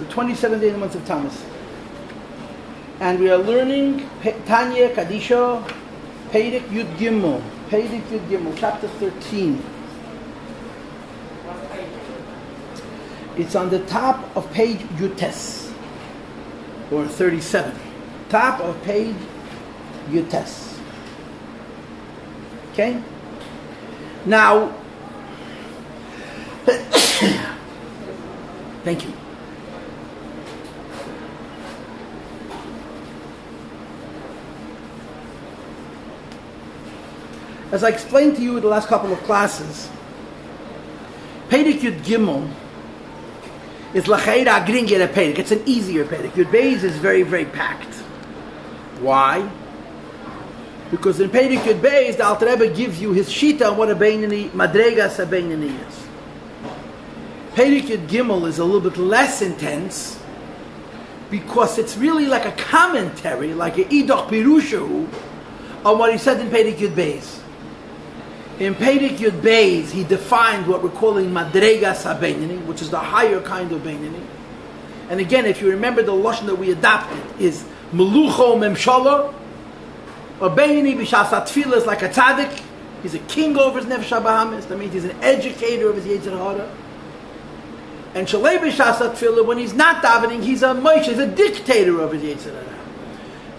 the 27th day in the month of Tammuz. And we are learning Tanya, Kadisha, Perek Yud Gimel. Perek Yud Gimel, chapter 13. It's on the top of page Yutes, or 37. Top of page Yutes. Okay? Now, thank you. As I explained to you in the last couple of classes, Perek Yud Gimel is Lacheira Gringer Perek. It's an easier Perek. Yud Beis is very, very packed. Why? Because in Perek Yud Beis, the Alter Rebbe gives you his shita on what a Beinani, Madregas a Beinani is. Perek Yud Gimel is a little bit less intense because it's really like a commentary, like a Idoch Pirushu on what he said in Perek Yud Beis. In Perek Yud Beis, he defined what we're calling Madregas HaBeinani, which is the higher kind of Beinani. And again, if you remember, the lashon that we adopted is Melucho Memshala, or Beinani B'Shas HaTfilah is like a tzaddik. He's a king over his Nefesh HaBahamis. That means he's an educator of his Yetzer Hara. And Shalei B'Shas HaTfilah, when he's not davening, he's a Moshe, he's a dictator of his Yetzer Hara.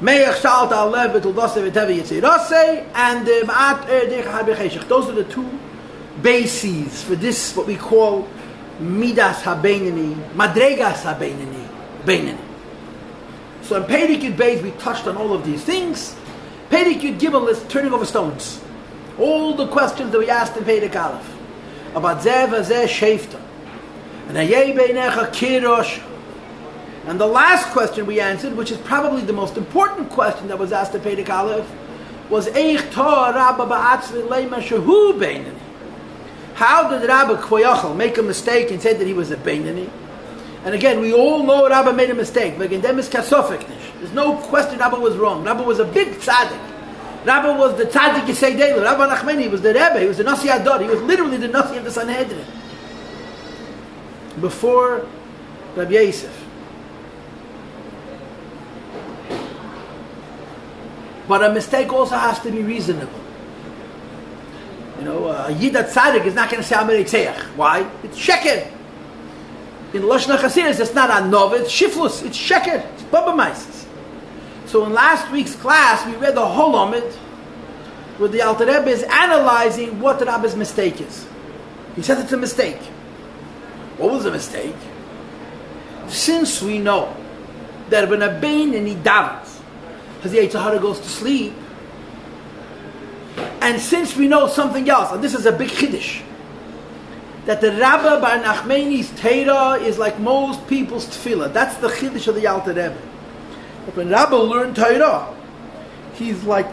Me'ach Shalta Alev Betul Doseh V'Tevi Yitziroseh, and Ma'at Erdech HaBecheshech. Those are the two bases for this, what we call Midas HaBeinani, Madregas HaBeinani. So in Perek Yud Beis, we touched on all of these things. Perek Yud Gimel is turning over stones. All the questions that we asked in Perek Aleph about Zeh V'Zeh Sheifta, and Hayei Beinecha Kirosh. And the last question we answered, which is probably the most important question that was asked at Perek Aleph, was Eich Tor Rabba Ba'atzvi Leima Shehu Beinani. How did Rabba Kvoyachal make a mistake and say that he was a Beinani? And again, we all know Rabba made a mistake. There's no question Rabba was wrong. Rabba was a big tzaddik. Rabba was the tzaddik Yisei Deilu. Rabba Nachmani was the Rebbe. He was the Nasi Ador. He was literally the Nasi of the Sanhedrin. Before Rabbi Yosef. But a mistake also has to be reasonable. You know, a Yidat Tzaddik is not going to say Amer Eitzeach. Why? It's Sheker. In Lashon HaChasidus, it's not a Nov, it's Shiflus, it's Sheker, it's Baba Maises. So in last week's class, we read the whole Amid, where the Alter Rebbe is analyzing what the Rabbi's mistake is. He says it's a mistake. What was the mistake? Since we know that when a Bein and he davens, because the Yetzer Hara goes to sleep. And since we know something else, and this is a big chiddush, that the Rabba Bar Nachmani's Torah is like most people's tefillah. That's the chiddush of the Alter Rebbe. But when Rabba learned Torah, he's like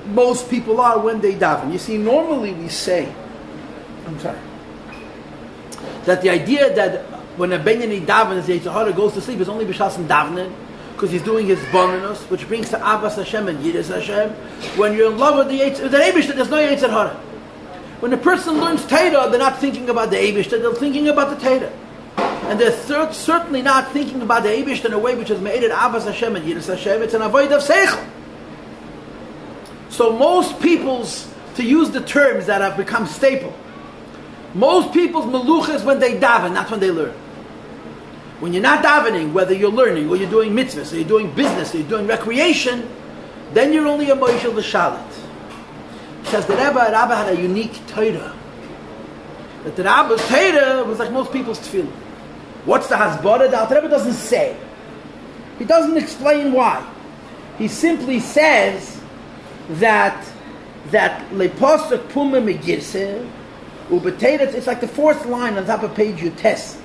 most people are when they daven. You see, normally we say, that the idea that when a Beinani davens, the Yetzer Hara goes to sleep is only b'shas and davening, because he's doing his bonus, which brings to Abbas Hashem and Yiras Hashem. When you're in love with the Eibishter, there's no Yetzer Hara. When a person learns Torah, they're not thinking about the Eibishter, they're thinking about the Torah. And they're certainly not thinking about the Eibishter in a way which is made at Abbas Hashem and Yiras Hashem. It's an avoid of Seichel. So most people's, to use the terms that have become staple, most people's melucha is when they daven, not when they learn. When you're not davening, whether you're learning or you're doing mitzvahs, or you're doing business, or you're doing recreation, then you're only a Moishel V'Shalit. Says the Rabba had a unique Torah. That the Rabba's Torah was like most people's tefillah. What's the Hasbara? The Alter Rebbe doesn't say. He doesn't explain why. He simply says that Leposuk Puma Megirse, it's like the fourth line on top of page Yutes.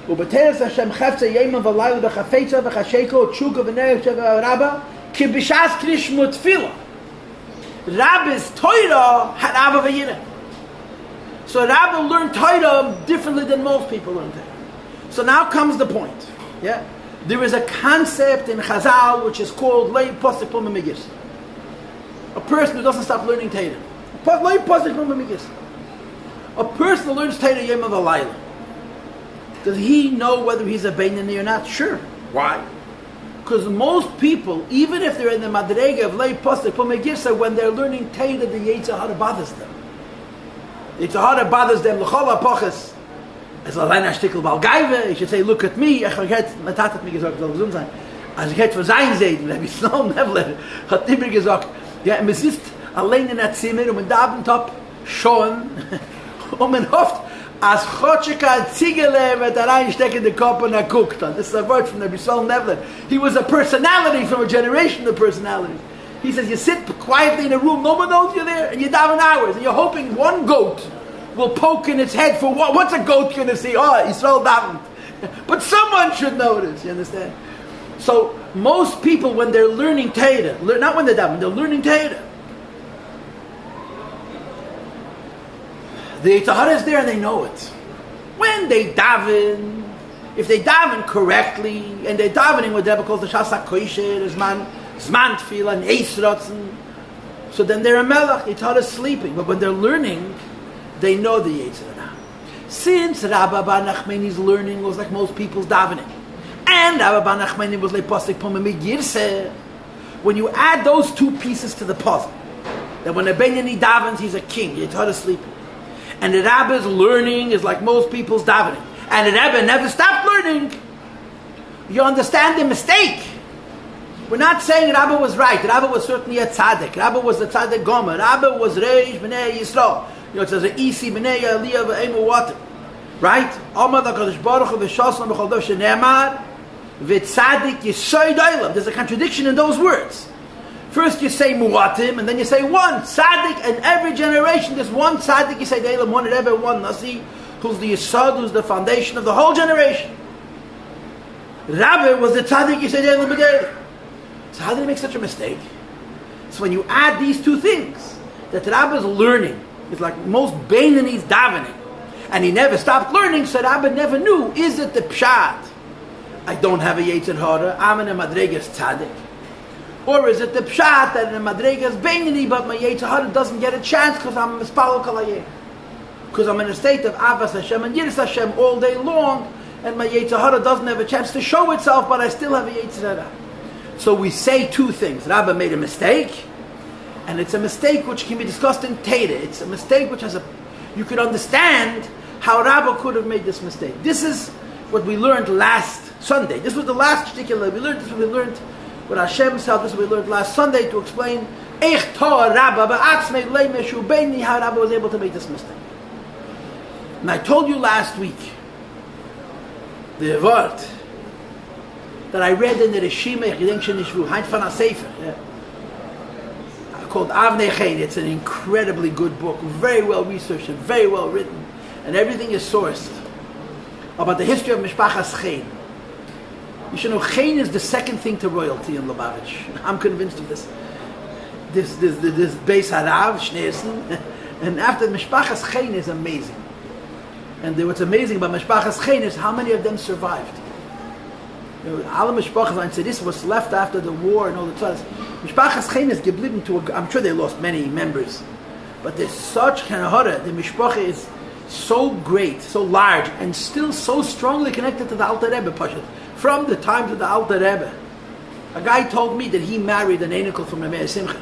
Hashem Chefza Yema V'Layla B'Chafetza V'Chasheko Tshuka V'Nerech Sheva Rabba Ki B'Shas Krishmu Tefillah. Rabbi's Torah had Abba V'Yireh. So Rabbi learned Torah differently than most people learn Torah. So now comes the point. Yeah, there is a concept in Chazal which is called Lei Posek Puma Megis. A person who doesn't stop learning Torah. Lei Posek Puma Megis. A person who learns Torah Yema V'Layla. Does he know whether he's a Beinani or not? Sure. Why? Because most people, even if they're in the Madrega of Lei Postek Pomegirsa, when they're learning Teda, the Yetzer Hara bothers them. The Yetzer Hara bothers them. L'chol ha'poches. As Lalena Shtikl Balgaive, he should say, look at me. Ich get, mein Tat hat mir gesagt, soll gesund sein. Als ich hätte von sein sehen, Rabbi Sloan Nevler hat immer gesagt, ja, man sitzt allein in der Zimmer und man darf top schauen und man hofft, als Chotschika ein Ziegele wird reinstecken in den Kopf und guckt. This is a word from Rabbi Sloan Nevler. He was a personality from a generation of personalities. He says, you sit quietly in a room, no one knows you're there, and you daven hours, and you're hoping one goat will poke in its head for what? What's a goat going to see? Oh, Yisrael davened. But someone should notice, you understand? So, most people, when they're learning Torah, not when they're davening, they're learning Torah. The Yetzer Hara is there and they know it. When they daven, if they daven correctly, and they're davening what the Rebbe calls the Shas HaKosher, Zman Tefillah, and Eis Ratzon, so then they're a melech, Yetzer Hara is sleeping. But when they're learning, they know the Yetzer Hara. Since Rabbi Bar Nachmani's learning was like most people's davening, and Rabbi Bar Nachmani was like Postek Pomei Girseh, when you add those two pieces to the puzzle, that when a Beinani davens, he's a king, Yetzer Hara is sleeping, and the Rabbi's learning is like most people's davening, and the Rabbi never stopped learning, you understand the mistake. We're not saying Rabbi was right. Rabbi was certainly a tzaddik. Rabbi was the tzaddik gomer. Rabbi was reish b'nei Yisrael. You know, it says isi b'nei aliyah v'emu water. Right? Amar HaKadosh Baruch Hu v'shasna b'chol dov shene'emar v'tzadik yisoid olam. There's a contradiction in those words. First you say muwatim, and then you say one tzaddik, and every generation there's one tzaddik, you say Eilam, one Rebbe, one Nasi, who's the yisod, who's the foundation of the whole generation. Rabbi was the tzaddik, you say Eilam b'deilim. So how did he make such a mistake? So when you add these two things, that Rabbi's learning is like most Beinani's davening, and he never stopped learning, so Rabbi never knew, is it the pshat, I don't have a Yetzer Hara, I'm in a Madregas tzaddik? Or is it the pshat that in a Madregas Beinani, but my Yetzer Hara doesn't get a chance because I'm a Mispalo Kalayeh? Because I'm in a state of Avas Hashem and Yiras Hashem all day long, and my Yetzer Hara doesn't have a chance to show itself, but I still have a Yetzer Hara. So we say two things. Rabbi made a mistake, and it's a mistake which can be discussed in Torah. It's a mistake which has you could understand how Rabbi could have made this mistake. This is what we learned last Sunday. This was the last particular we learned. This is what we learned with Hashem Self. This is what we learned last Sunday to explain how Rabbi was able to make this mistake. And I told you last week the word that I read in the Reshima called Avnei Chen. It's an incredibly good book, very well researched and very well written, and everything is sourced about the history of Mishpachas Chen. You should know Chen is the second thing to royalty in Lubavitch. I'm convinced of this. This Beis Harav Shneerson, and after Mishpachas Chen is amazing. And what's amazing about Mishpachas Chen is how many of them survived. Alle Mishpachas, this was left after the war and all the tzaddas. Mishpachas Chen is geblieben to I'm sure they lost many members, but there's such kind of hara. The Mishpacha is so great, so large, and still so strongly connected to the Alter Rebbe, Pashat. From the times of the Alter Rebbe. A guy told me that he married an Einikel from the Meir Simcha.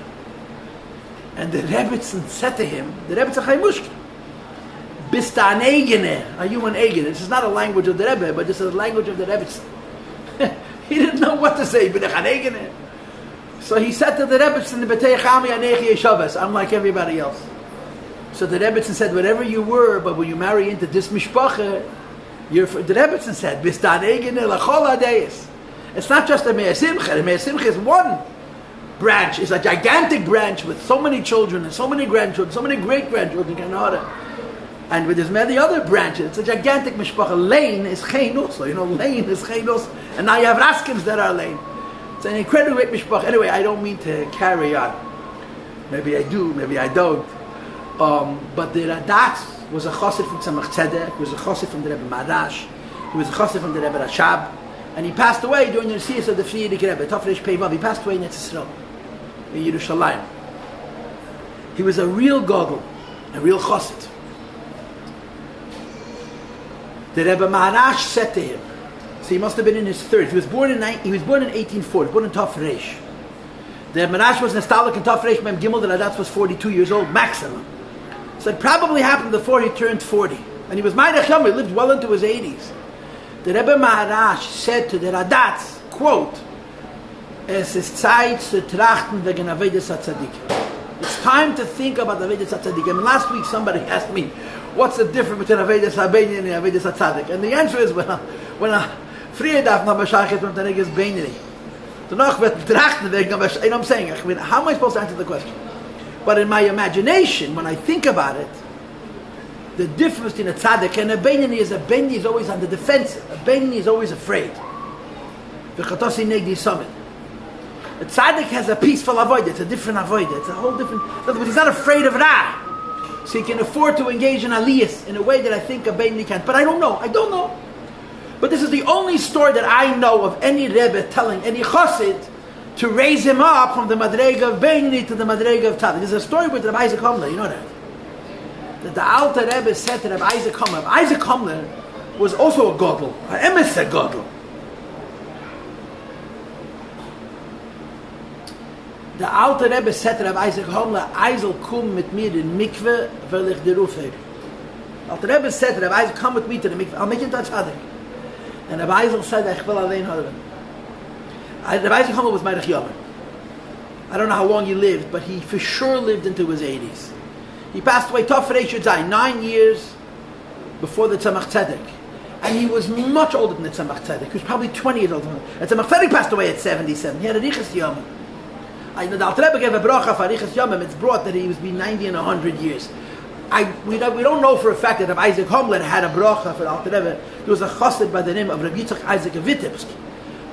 And the Rebbetzin said to him, the Rebbetzin Chaymushka, Bista an Eigene, are you an Eigene? This is not a language of the Rebbe, but this is a language of the Rebbetzin. He didn't know what to say. So he said to the Rebbetzin, I'm like everybody else. So the Rebbetzin said, whatever you were, but when you marry into this mishpacha, the Rebbetzin said, it's not just a Meir Simcha. The Meir Simcha is one branch. It's a gigantic branch with so many children and so many grandchildren, so many great-grandchildren. And with as many other branches, it's a gigantic mishpacha. Lane is Chen also. Lane is Chen also. And now you have Raskins that are Lane. It's an incredible great mishpacha. Anyway, I don't mean to carry on. Maybe I do, maybe I don't. But the Radatz was a chassid from Tzemach Tzedek. He was a chassid from the Rebbe Marash. He was a chassid from the Rebbe Rashab. And he passed away during the Nesius of the Frierdiker Rebbe, Tafresh Peivav. He passed away in Eretz Yisrael, in Yerushalayim. He was a real gadol, a real chassid. The Rebbe Maharash said to him, so he must have been in his 30s. He was born in 1840, born in Tafresh. The Maharash was nostalgic in Tafresh Mem Gimel, the Radatz was 42 years old, maximum. So it probably happened before he turned 40. And he was Ma'arech Yom, he lived well into his 80s. The Rebbe Maharash said to the Radatz, quote, Es ist Zeit zu trachten wegen Avedas HaTzadik. It's time to think about Avedas HaTzadik. And last week somebody asked me, what's the difference between Avedas HaBeinyan and Avedas HaTzadik? And the answer is, when a Friedaf na Mashachet from Taneg is Beinyan. Danach wird trachten wegen Avedas, you know what I'm saying? How am I supposed to answer the question? But in my imagination, when I think about it, the difference between a tzaddik and a beinani is always on the defensive. A beinani is always afraid. A tzaddik has a peaceful avodah. It's a different avodah. It's a whole different. But he's not afraid of Ra, so he can afford to engage in aliyas in a way that I think a beinani can't. But I don't know. But this is the only story that I know of any rebbe telling any chassid to raise him up from the madrega of beinani to the madrega of tzaddik. There's a story with Rabbi Isaac Homler. You know that. The Alter Rebbe said to Rabbi Isaac Homler. Isaac Homler was also a godel, an emissary godel. The Alter Rebbe said to Rabbi Isaac Homler, "Eisel kum mit mir in mikve, weil ich dir ruf heb." Alter Rebbe said to Rabbi Isaac, "Come with me to the mikve. I'll make you touch tzaddik." And Rabbi Isaac said, "Ich will allein haben." Rabbi Isaac Homler was Ma'arech Yom. I don't know how long he lived, but he for sure lived into his 80s. He passed away, Tafresh Yudzai, 9 years before the Tzemach Tzedek. And he was much older than the Tzemach Tzedek. He was probably 20 years older. The Tzemach Tzedek passed away at 77. He had a Riches Yom. The Alter Rebbe gave a bracha for Riches Yom. It's brought that he was between 90 and 100 years. We don't know for a fact that Rabbi Isaac Homler had a bracha for the Alter Rebbe. There was a chassid by the name of Rabbi Yitzchak Isaac of Vitebsk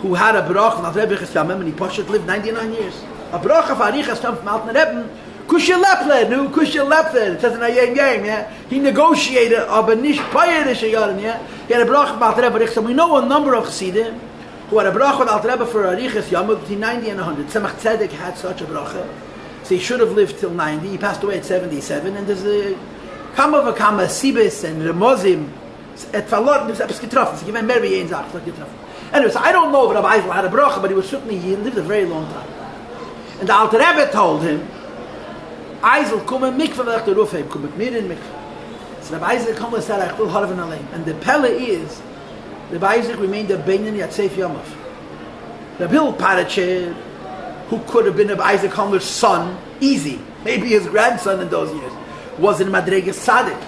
who had a bracha from Alter Rebbe Riches Yom, and he lived 99 years. A bracha for Riches Yom from Alter Rebbe. Kushel Lepler, it says in Ayem Yem, yeah? He negotiated, aber nicht peirische Jahren, yeah? He had a bracha with Alter Rebbe Riches. We know a number of chassidim who had a bracha with Alter Rebbe for a Riches Yom between 90 and 100. Tzemach Tzedek had such a bracha, so he should have lived till 90. He passed away at 77, and there's a Kama Sibis and Remozim, et verloren, there's etwas getroffen. So given mehr wie ein Sach, getroffen. Anyway, so I don't know if Rabbi Eisel had a bracha, but he lived a very long time. And the Alter Rebbe told him, Eisel, come in mikveh, weil ich dir ruf heb, come mit mir in mikveh. So Rabbi Isaac Homler said, ich will harven allein. And the pelle is, Rabbi Isaac remained a beinani at Seif Yomov. The Bill Parachet, who could have been Rabbi Isaac Homler's son, easy, maybe his grandson in those years, was in Madregas Tzaddik.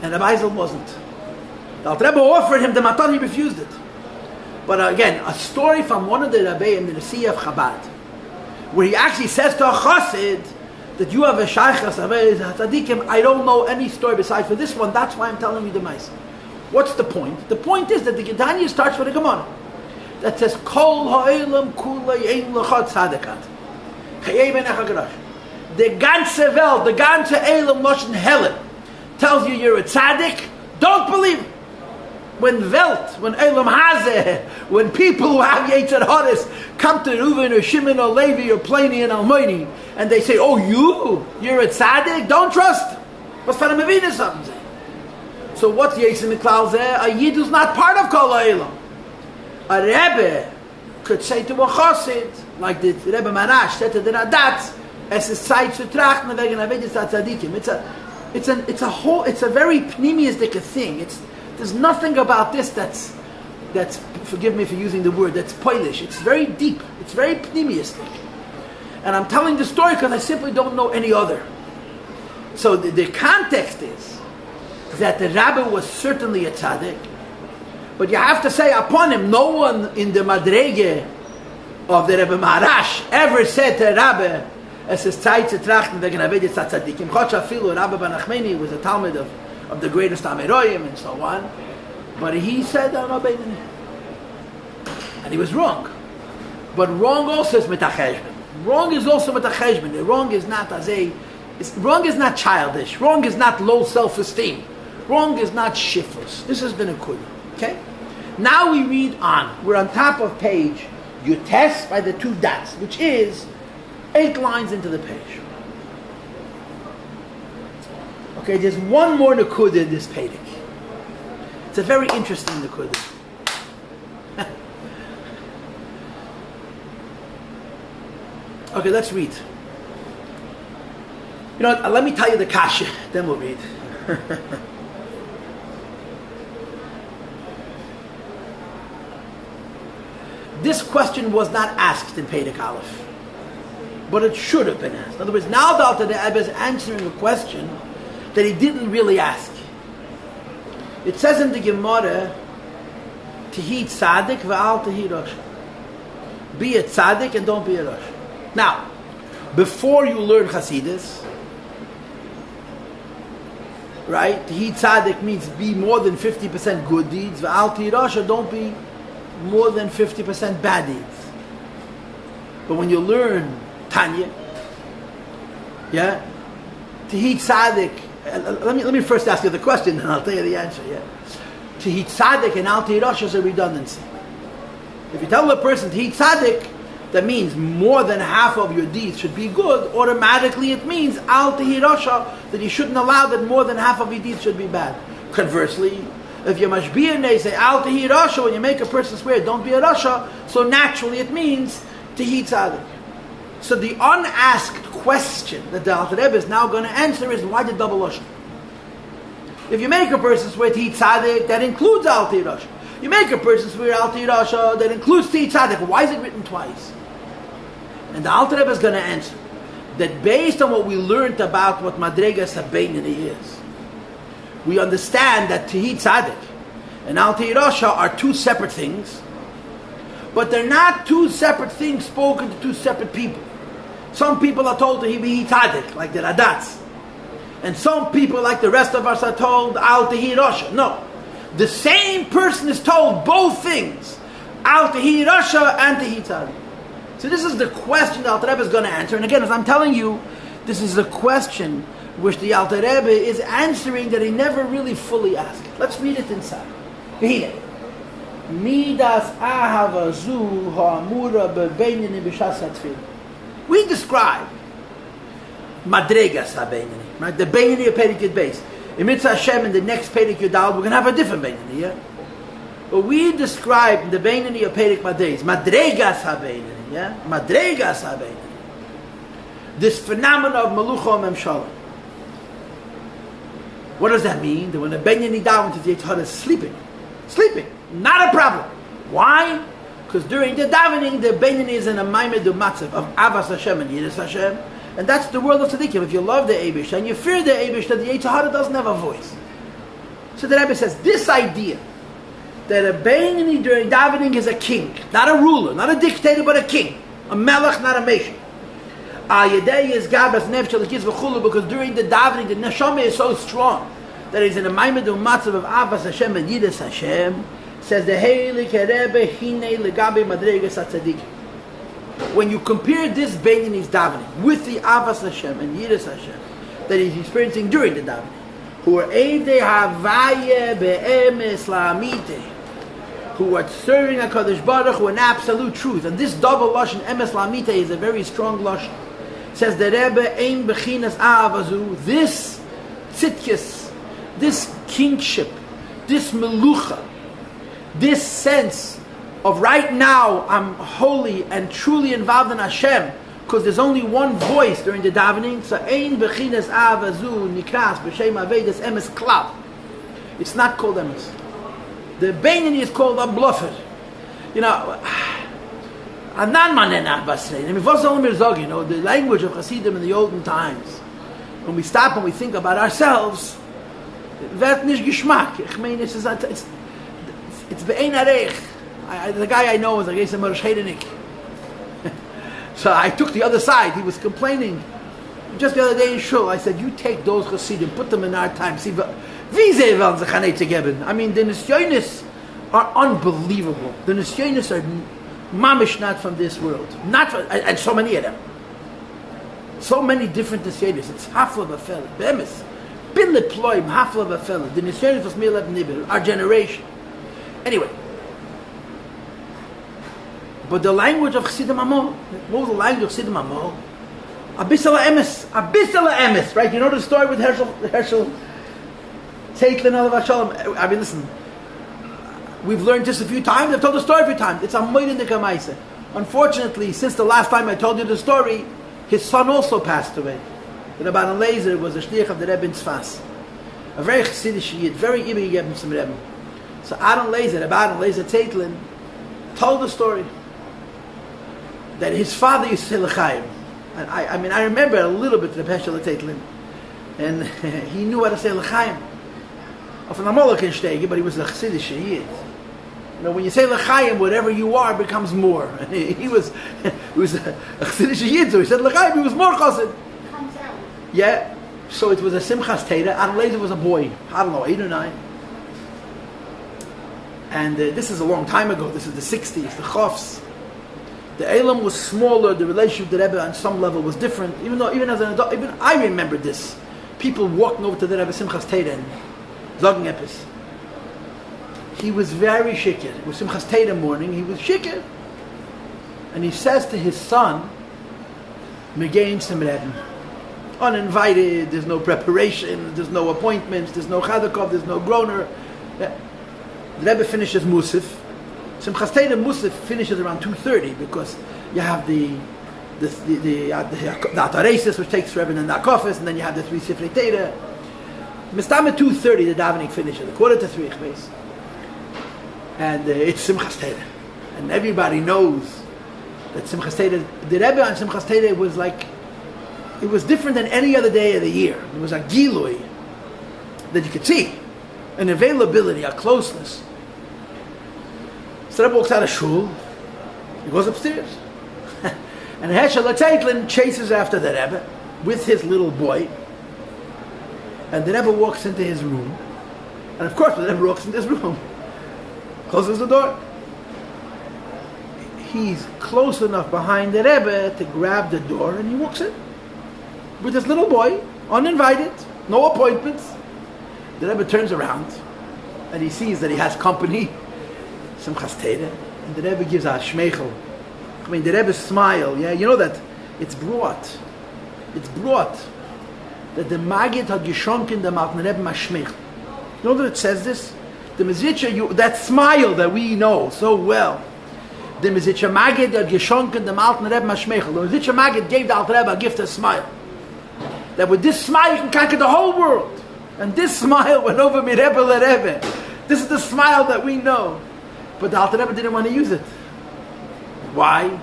And Rabbi Isaac wasn't. The Alter Rebbe offered him the matan, he refused it. But again, a story from one of the Rabbeim in the Nasi of Chabad, where he actually says to a chassid, that you have a shaychas tzadikim. I don't know any story besides for this one. That's why I'm telling you the ma'aseh. What's the point? The point is that the Tanya starts with a Gemara that says Kol ha'elam kula yein l'chad tzadikat. Chayei ben echagarash. The ganze Welt, the ganze elam loshen helen tells you you're a tzaddik. Don't believe it. When elam hazeh, when people who have Yetzer Haris come to Reuven or Shimon or Levi or Pliny and Almoini, and they say, "Oh, you're a tzaddik, don't trust." What's for the Mavina something? So what's Yetzer Miklal there? A Yid who's not part of Kol Ha'elam. A Rebbe could say to a Chassid, like the Rebbe Marash said to the Radatz, "Es ist Zeit zu trachten wegen Avedas HaTzadikim." It's a very pneumistic thing. There's nothing about this that's forgive me for using the word, that's Polish. It's very deep. It's very pneumistic. And I'm telling the story because I simply don't know any other. So the context is that the Rabbi was certainly a tzaddik, but you have to say upon him, no one in the Madrege of the Rebbe Maharash ever said to Rabbi, "Es ist Zeit zu trachten wegen Avedas HaTzadikim." Chotcha Filu, Rabbi Ben Nachmani was a Talmud of the greatest Ameroyim and so on, but he said, "I'm a beinani," and he was wrong. But wrong also is mitacheshbon. Wrong is also mitacheshbon. Wrong is not childish. Wrong is not low self-esteem. Wrong is not shiftless. This has been a kudah. Okay. Now we read on. We're on top of page Yutes by the 2 dots, which is 8 lines into the page. Okay, there's one more nakuda in this pedic. It's a very interesting Nekuda. Okay, let's read. You know what, let me tell you the kasha, then we'll read. This question was not asked in Perek Aleph, but it should have been asked. In other words, now the Alter Rebbe is answering a question that he didn't really ask. It says in the Gemara, Tihi tzaddik v'al tihi rosh. Be a tzaddik and don't be a rosh. Now, before you learn Hasidus, right? Tihi tzaddik means be more than 50% good deeds. V'al tihi rosh, don't be more than 50% bad deeds. But when you learn Tanya, yeah, Tihi tzaddik. Let me first ask you the question, and I'll tell you the answer. Yeah, Tihi tzaddik and al tihi rosh is a redundancy. If you tell a person Tihi tzaddik, that means more than half of your deeds should be good. Automatically, it means al tihi rosh, that you shouldn't allow that more than half of your deeds should be bad. Conversely, if you're mashbiyah and they say al tihi rosh, when you make a person swear, don't be a rosh, so naturally it means Tihi tzaddik. So the unasked question that the Alter Rebbe is now going to answer is, why the double lashon? If you make a person swear Tihi tzaddik, that includes al tihi rosh. You make a person swear al tihi rosh, that includes Tihi tzaddik. Why is it written twice? And the Alter Rebbe is going to answer that based on what we learned about what Madregas HaBeinani is, we understand that Tihi tzaddik and al tihi rosh are two separate things, but they're not two separate things spoken to two separate people. Some people are told to be tzaddik, like the Radats. And some people, like the rest of us, are told al tihi rosh. No. The same person is told both things, al tihi rosh and tihi tzaddik. So this is the question the Alter Rebbe is going to answer. And again, as I'm telling you, this is a question which the Alter Rebbe is answering that he never really fully asked. Let's read it inside. Midas ahava zu ha'amura bebeinani b'shas hatfil. We describe Madregas HaBeinani, right? The Beinani of Perek Yud Beis. In Mitzvah Hashem, in the next Perek Yud Daled, we're going to have a different Beinani, yeah? But we describe the Beinani of Perek Madregas, Madregas HaBeinani, yeah? Madregas HaBeinani. This phenomenon of Melucha Memshala. What does that mean? That when the Beinani daven to the Yetzer Hara is sleeping, not a problem. Why? Because during the davening, the Beinani is in a maimed matzav of Avas Hashem and Yiras Hashem, and that's the world of tzaddikim. If you love the Eibush and you fear the Eibush, that the Yetzer Hara doesn't have a voice. So the Rebbe says this idea that a Beinani during davening is a king, not a ruler, not a dictator, but a king, a melech, not a meshach. Ayedei is gabas nefesh lekis v'chulu, because during the davening the neshama is so strong that he's in a maimed matzav of Avas Hashem and Yiras Hashem. Says the Heilig Rebbe Hine Legabe Madregas HaTzadik. When you compare this Beinani's davening with the Avas Hashem and Yiras Hashem that he's experiencing during the davening, who are Eidei Havaye Be'emes La'amite, who are serving HaKadosh Baruch Hu in absolute truth, and this double lashon Emes La'amite is a very strong lashon. Says the Rebbe Ein Bechinas Avazu, this tzidkis, this kingship, this melucha, this sense of right now I'm holy and truly involved in Hashem, because there's only one voice during the davening. So ein bechinas avazu nikras b'shem avedas emes klal. It's not called emes. The Beinani is called a bluffer. You know, anan manena basrei. I mean, you know, the language of Hasidim in the olden times. When we stop and we think about ourselves, wird nicht Geschmack. I mean, it's be'ein areich. The guy I know is like Yisem Morosh Heidenik. So I took the other side. He was complaining. Just the other day in Shul, I said, you take those Chassidim, put them in our time. See, wie sie wollen sich an zu geben. I mean, the Nisyonis are unbelievable. The Nisyonis are mamish not from this world. Not from, and so many of them. So many different Nisyonis. It's Hafla Bafel, Bemis, Bin Leploim, Hafla Bafel. The Nisyonis was Milab Nibel, our generation. Anyway, but the language of Chassidim Amor, what was the language of Chassidim Amor? Abisala emes, right? You know the story with Herschel Teitlin Alav Shalom. I mean, listen, We've learned this a few times. I've told the story a few times. It's a moed nikamaisa. Unfortunately, since the last time I told you the story, his son also passed away. The Rabbi Paltiel was a shliach of the Rebbe in Tzfas. A very chassidish yid, very ibig Rebbe from Rebbe. So Rabbi Paltiel Zeitlin told the story that his father used to say l'chaim. And I remember a little bit the Peshel Zeitlin. And he knew how to say l'chaim. Of an Amalek in but he was a chassidish yid. You know, when you say l'chaim, whatever you are becomes more. he was a chassidish yid, so he said l'chaim, he was more chassid. Yeah, so it was a Simchas Teda. Adelaide was a boy, I don't know, 8 or 9. And this is a long time ago. This is the 60s, the Chofs. The Elam was smaller. The relationship with the Rebbe on some level was different. Even as an adult, even I remember this. People walking over to the Rebbe Simchas Teda and Zogen Epis. He was very shikir. It was Simchas Teda morning. He was shikir. And he says to his son, Megein Sim Rebbe. Uninvited, there's no preparation, there's no appointments, there's no chadakov, there's no groaner. The Rebbe finishes Musaf. Simchas Teda Musaf finishes around 2:30 because you have the Ataresis, which takes forever, and then the Akofis, and then you have the 3 Sifrei Teda. Mistam at 2:30 the davening finishes, 2:45 base. And it's Simchas Teda. And everybody knows that Simchas Teda, the Rebbe on Simchas Teda was like, it was different than any other day of the year. It was a gilui that you could see, an availability, a closeness. So Rebbe walks out of shul, he goes upstairs, and Heschel Zeitlin chases after the Rebbe with his little boy, and the Rebbe walks into his room, and of course the Rebbe walks into his room, closes the door. He's close enough behind the Rebbe to grab the door, and he walks in. With his little boy, uninvited, no appointments. The Rebbe turns around and he sees that he has company, Simchas Teda, and the Rebbe gives a shmeichel. I mean, the Rebbe's smile, yeah, you know that it's brought that the Magid had geschonken the Malten Rebbe mashmeichel. You know that it says this? The Mezritcher, that smile that we know so well. The Mezritcher Magid had geschonken the Malten Rebbe mashmeichel. The Mezritcher Magid gave the Alter Rebbe a gift of smile. That with this smile you can conquer the whole world. And this smile went over me Rebbe le Rebbe. This is the smile that we know. But the Alter Rebbe didn't want to use it. Why?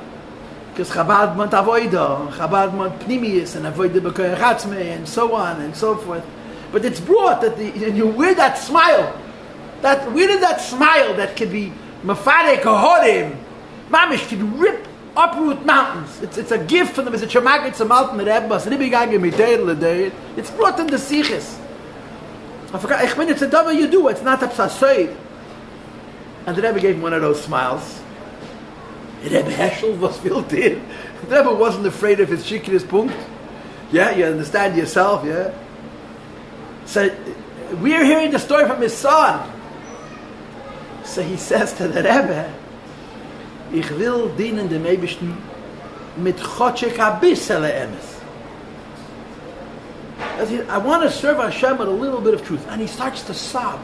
Because Chabad mont avoida, Chabad mont pnimius, and avoida b'koyach atzmei, and so on and so forth. But it's brought that you wear that smile. Where did that smile that could be mafarek ahorim, mamish could rip, uproot mountains. It's a gift from the Mr. Magid to Malten Rebbe. It's brought in the Siches. I forgot. Ich meine, it's a double you do. It's not a psasoid. And the Rebbe gave him one of those smiles. The Rebbe Heschel was filled in. The Rebbe wasn't afraid of his shikris punkt. Yeah, you understand yourself. Yeah. So we're hearing the story from his son. So he says to the Rebbe, Ich will dienen dem Eibishten mit Chotschek Abissele Emes. I want to serve Hashem with a little bit of truth. And he starts to sob.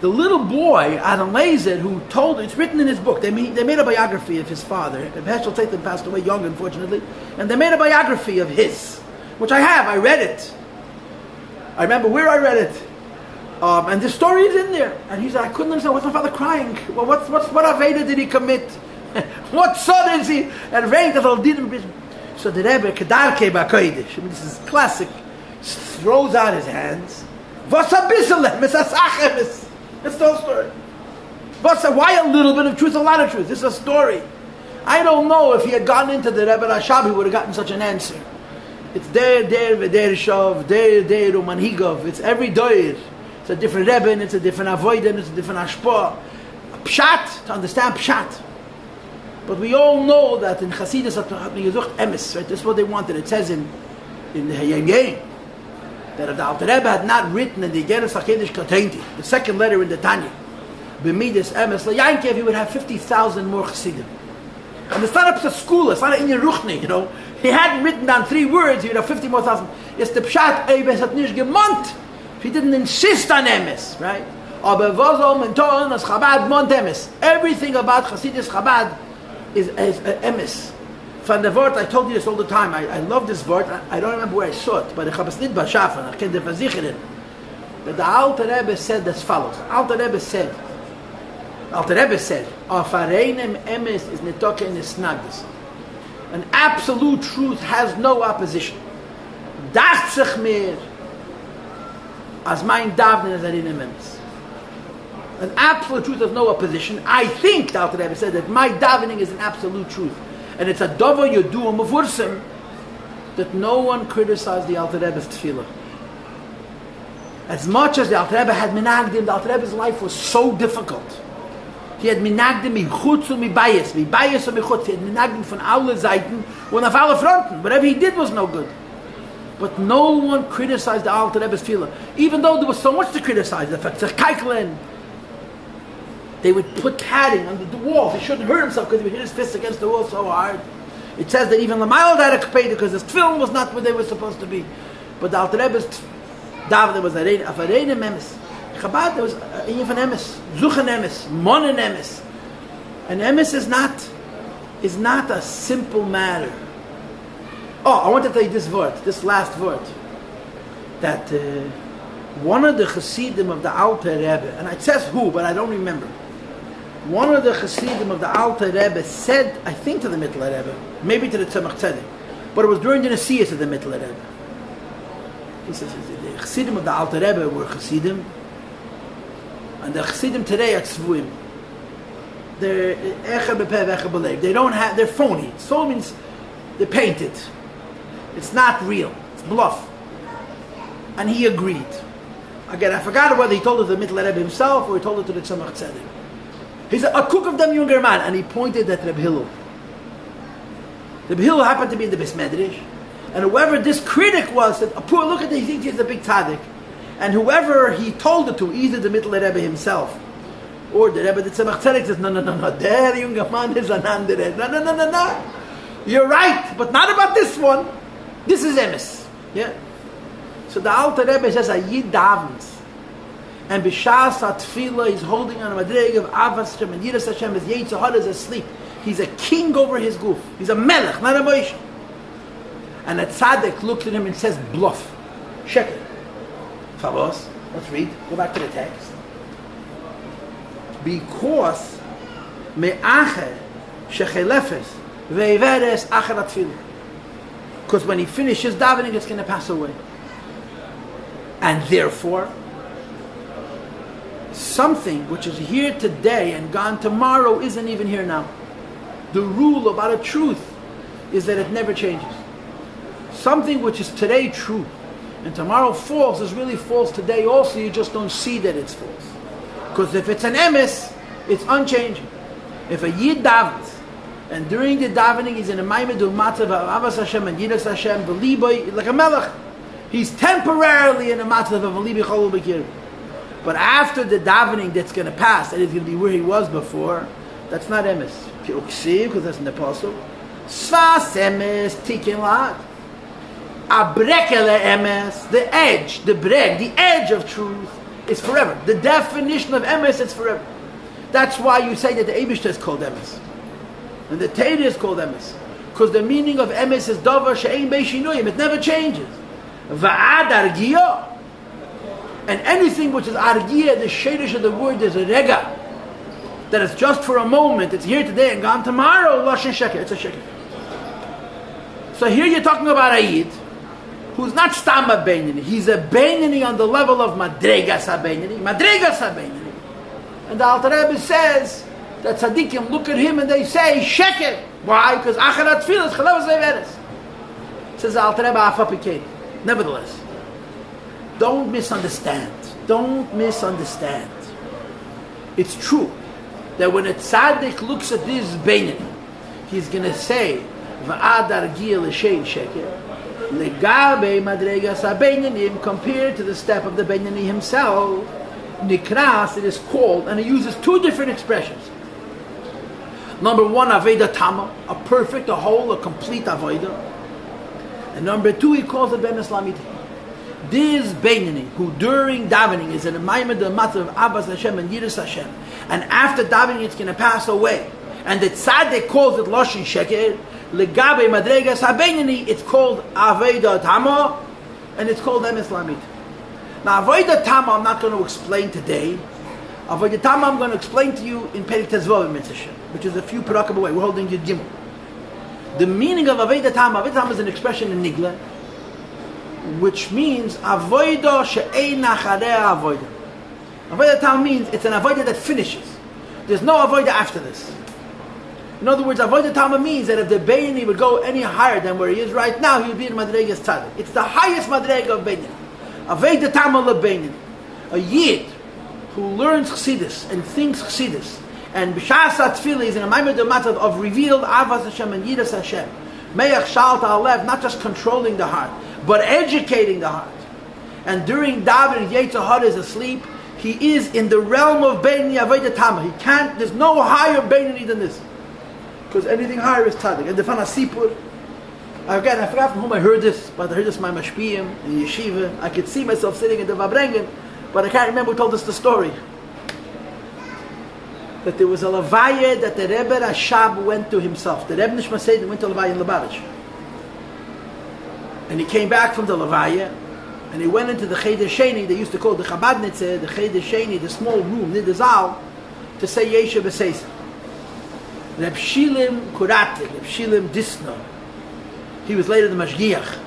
The little boy, Adam Lezer, who told, it's written in his book, they made a biography of his father. Heschel Zeitlin passed away young, unfortunately. And they made a biography of his, which I have. I read it. I remember where I read it. And the story is in there. And he said, I couldn't understand. What's my father crying? Well, what Aveda did he commit? What son is he? And so the Rebbe, Kedarke B'Kodesh, I mean, this is classic, throws out his hands. That's the whole story. Why a little bit of truth, a lot of truth? This is a story. I don't know if he had gone into the Rebbe Rashab, he would have gotten such an answer. It's there, Shav, there, Umanhigov. It's every doir. It's a different Rebbe, and it's a different avoid, and it's a different ashpah. Pshat, to understand Pshat. But we all know that in Chassidus, emes, right? This is what they wanted. It says in the Hayem Yein, that if the Alter Rebbe had not written in the Igeres HaKedesh Kateinti, the second letter in the Tanya, B'midas emes l'yankev, he would have 50,000 more Chassidim. And it's not a school, it's not an Inyan Ruchni, you know. He hadn't written down 3 words, he would have 50 more thousand. It's the Pshat, Eibes hat nicht gemont. He didn't insist on emes, right? Everything about Hasidus Chabad is emes. From the word, I told you this all the time. I love this word. I don't remember where I saw it, but I have nicht beschaffen. I can't versichern. That the Alter Rebbe said as follows. Alter Rebbe said, "Afareinem emes is netoke in snagdus." An absolute truth has no opposition. Dacht sich mir, as mein Davnen is areinem emes. An absolute truth has no opposition. I think, the Alter Rebbe said, that my davening is an absolute truth. And it's a dover you do a mavursim that no one criticized the Alter Rebbe's tefillah. As much as the Alter Rebbe had minagdim, the Alter Rebbe's life was so difficult. He had minagdim mi chutz und mi bayis und mi chutz. He had minagdim von alle Seiten und auf alle Fronten. Whatever he did was no good. But no one criticized the Alter Rebbe's tefillah. Even though there was so much to criticize. The fact that they would put padding under the wall. He shouldn't hurt himself because he would hit his fist against the wall so hard. It says that even Lamayel had a kapeda because his tefillin was not where they were supposed to be. But the Alter Rebbe's davening was arein emes. Chabad, there was even emes, zuchen emes, monen emes. And emes is not a simple matter. Oh, I want to tell you this word, this last word, that one of the Chassidim of the Alter Rebbe, and it says who, but I don't remember. One of the Chassidim of the Alter Rebbe said, I think to the Mittler Rebbe, maybe to the Tzemach Tzedek, but it was during the Nesiyas of the Mittler Rebbe. He says, the Chassidim of the Alter Rebbe were Chassidim, and the Chassidim today are Tzvuim. They're Echer Bepev, Echer Belev. They don't have, they're phony. So means they're painted. It's not real. It's bluff. And he agreed. Again, I forgot whether he told it to the Mittler Rebbe himself or he told it to the Tzemach Tzedek. He said, a cook of them younger man, and he pointed at Reb Hillel. Reb Hillel happened to be in the Beis Medrash, and whoever this critic was said, poor, look at this, he thinks he's a big tzaddik. And whoever he told it to, either the Mittler Rebbe himself, or the Rebbe the Tzemach Tzedek says, no, der younger man is an andere. No. You're right, but not about this one. This is emes. Yeah. So the Alter Rebbe says, a Yid davens. And B'shas HaTfilah, he's holding on a madreg of Avas Hashem, and Yiras Hashem, his Yitzhahara is asleep. He's a king over his goof. He's a melech, not a Moshe. And a tzaddik looks at him and says, bluff. Sheker. Favos, let's read. Go back to the text. Because me'acher shechelefes ve'iveres acher HaTfilah. Because when he finishes davening, it's going to pass away. And therefore, something which is here today and gone tomorrow isn't even here now. The rule about a truth is that it never changes. Something which is today true and tomorrow false is really false today also, you just don't see that it's false. Because if it's an emes, it's unchanging. If a Yid davens, and during the davening he's in a maimed matzav of Avas Hashem and Yiras Hashem, v'liboy, like a melech, he's temporarily in a matzav of v'liboy chol b'kir. But after the davening that's going to pass, and he's going to be where he was before, that's not emes. Because that's in the apostle. Svas emes tikin lad. Abrekele emes, the edge, the breg, the edge of truth is forever. The definition of emes is forever. That's why you say that the Eibishter is called emes. And the Torah is called emes. Because the meaning of emes is davar she'ein beishinuyim. It never changes. Va'ad argiyah. And anything which is argiyah, the shadish of the word is a rega. That it's just for a moment, it's here today and gone tomorrow, lashon sheker, it's a sheker. So here you're talking about a Yid, who's not stam a beinani, he's a beinani on the level of madregas ha-beinani, and the Alter Rebbe says that tzaddikim look at him and they say sheker. Why? Because acher HaTfilah is chalav zayveres. Says the Alter Rebbe afapikei. Nevertheless, don't misunderstand. It's true that when a tzaddik looks at this beinani, he's going to say va'ad argiyah l'shein sheker legabe madregas ha-beinanim, compared to the step of the beinani himself. Nikras, it is called, and he uses two different expressions. Number one, aveda tama, a perfect, a whole, a complete aveda. And number two, he calls it bemes lamiti. This Beinani, who during davening is in a maimed the matter of Abbas Hashem and Yiras Hashem, and after davening it's going to pass away, and the tzaddik calls it Loshin Sheker, legabe madregas ha-Beinani, it's called Aveda Tama, and it's called Emes Lamit. Now Aveda Tama I'm not going to explain today. Aveda Tama I'm going to explain to you in Perek Tezvav in Mitzvah, which is a few parakim away. We're holding Yud Gimel. The meaning of Aveda Tama is an expression in Nigla, which means avoida she'eina charei avoida. Avoida Tama means it's an avoida that finishes. There's no avoida after this. In other words, avoida Tama means that if the Beinani would go any higher than where he is right now, he would be in Madregas Tzaddik. It's the highest Madrega of Beinani. Avoida Tama le-Beinani. A Yid who learns Chassidus and thinks Chassidus, and B'shas HaTfilah is in a maimed matzav of revealed Avas Hashem and Yiras Hashem. Me'ach Shalta Alev, not just controlling the heart, but educating the heart. And during davening, Yetzer Hara is asleep. He is in the realm of Beinani Avodah Tama. He can't. There's no higher Beinani than this, because anything higher is tzaddik. And the Fanasipur. Again, I forgot from whom I heard this, but I heard this from my mashpiyim in yeshiva. I could see myself sitting in the Vabrengen, but I can't remember who told us the story. That there was a levaya that the Rebbe Rashab went to himself. The Rebbe Nishma Seidin went to levaya in Lubavitch. And he came back from the levaya, and he went into the Cheder Sheni, they used to call it the Chabadnitze, the Cheder Sheni, the small room near the Zal, to say Yeshe B'Seisa. Reb Shilim Kurate, Reb Shilim Disno, he was later the Mashgiach,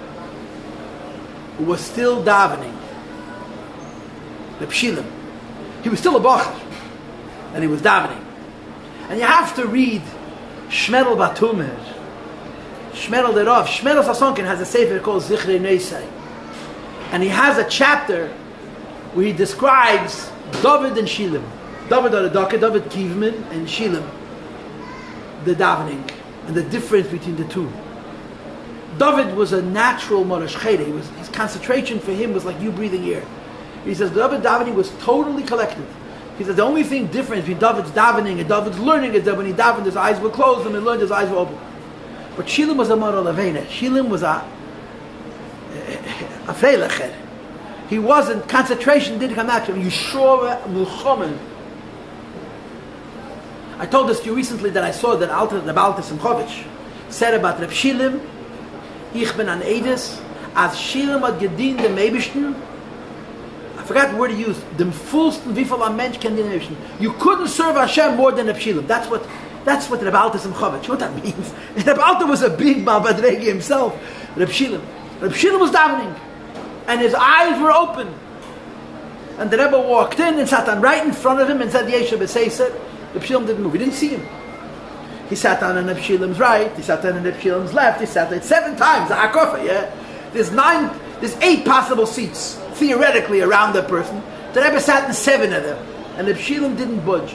who was still davening. Reb Shilim. He was still a Bachar, and he was davening. And you have to read Shmerel Batumer, Shmerel Derov. Shmerel Sasonkin has a sefer called Zichrei Neisai. And he has a chapter where he describes David and Shilim. David Aradaka, David Kivman, and Shilim, the davening, and the difference between the two. David was a natural Morash Cheder. His concentration for him was like you breathing air. He says David davening was totally collected. He says the only thing different between David's davening and David's learning is that when he davened, his eyes were closed, and when he learned, his eyes were open. But Shilim was a Mora Levena. Shilim was a Freilacher. He wasn't, concentration didn't come out to him. Yeshua Mulchomen. I told this to you recently that I saw that the Baal Simchovich said about Reb Shilim, Ich bin an Eides, as Shilim had gedient dem Eibishten. I forgot the word he used. Dem fullsten wie viel a Mensch can den Eibishten. You couldn't serve Hashem more than Reb Shilim. That's what the Baal Simchovich. You know what that means? Reb Alta was a big Baal Badregi himself. Reb Shilim was davening, and his eyes were open. And the Rebbe walked in and sat down right in front of him and said, Yeshe B'Seisa. Reb Shilim didn't move. He didn't see him. He sat down on Reb Shilim's right. He sat down on Reb Shilim's left. He sat there 7 times. The Hakofa, yeah. There's 8 possible seats theoretically around that person. The Rebbe sat in 7 of them, and Reb Shilim didn't budge.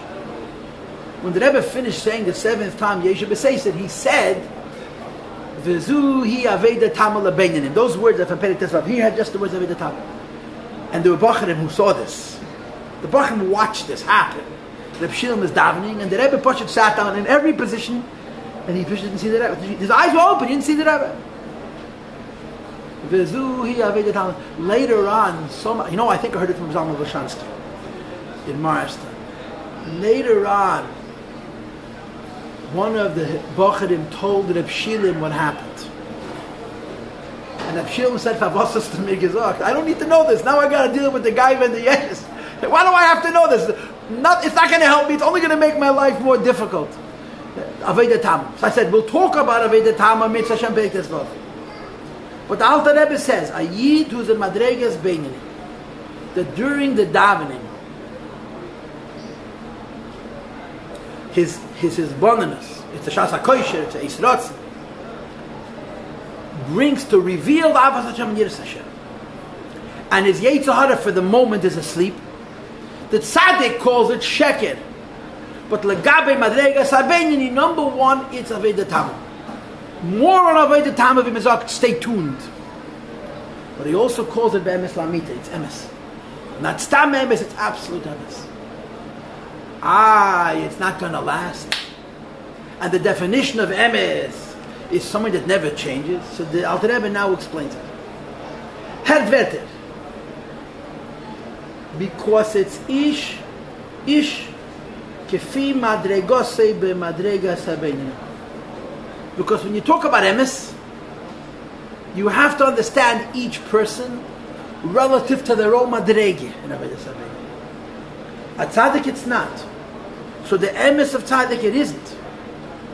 When the Rebbe finished saying the 7th time Yeshe B'Seisa, he said, V'zu hi Aveda Tama leBeinani. Those words are from Perek Tezvav. He had just the words Aveda Tama. And there were Bacharim who saw this. The Bacharim watched this happen. Reb Shilim was davening, and the Rebbe Pashat sat down in every position, and he didn't see the Rebbe. His eyes were open, he didn't see the Rebbe. V'zu hi Aveda Tama. Later on, I think I heard it from Zalman Voshansky in Marston. Later on, one of the Bacharim told Reb Shilim what happened. And Reb Shilim said, Favosas to me gesagt, I don't need to know this. Now I got to deal with the guy and the Yeshes. Why do I have to know this? It's not going to help me. It's only going to make my life more difficult. Aveda Tama. So I said, we'll talk about Aveda Tama, Mitzvah Hashem Perek Tezvav. But the Alter Rebbe says, a Yid who's in Madregas Beinani, that during the davening, his bonus, it's a Shas HaKosher, it's a Yisrotz, brings to reveal the Avos Hashem and Yiras Hashem. And his Yetzer Hara for the moment is asleep. The Tzaddik calls it Sheker. But Legabe Madregas HaBeinani, number 1, it's Aveda Tama. More on Aveda Tama v'mizak, stay tuned. But he also calls it Be'emes Lamita, it's Emes. Not Stam Emes, it's absolute Emes. It's not going to last. And the definition of Emes is something that never changes. So the Alter Rebbe now explains it. Herdwerter, because it's ish kefi madregose be madregas habeinini. Because when you talk about emes, you have to understand each person relative to their own madrege. A tzaddik it's not. So the emes of tzaddik it isn't.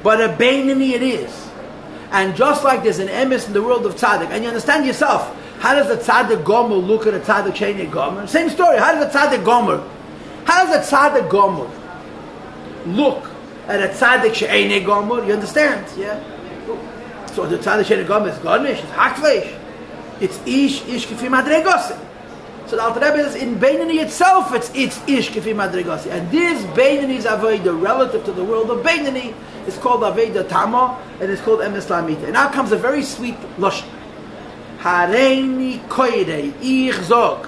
But a beinini it is. And just like there's an emes in the world of tzaddik, and you understand yourself, how does a tzaddik gomer look at a tzaddik she'enei gomer? Same story. How does a tzaddik gomer look at a tzaddik she'enei gomer? You understand? Yeah? So the tzaddik she'enei gomer is garnish, it's hakfleish. It's ish kefi madregose. So the Alter Rebbe says, in Beinani itself, it's ish kefi madregose. And this Beinani's avodah, relative to the world of Beinani, is called avodah tama, and it's called emes lamita. And now comes a very sweet lashon. Hareini koirei ich zog.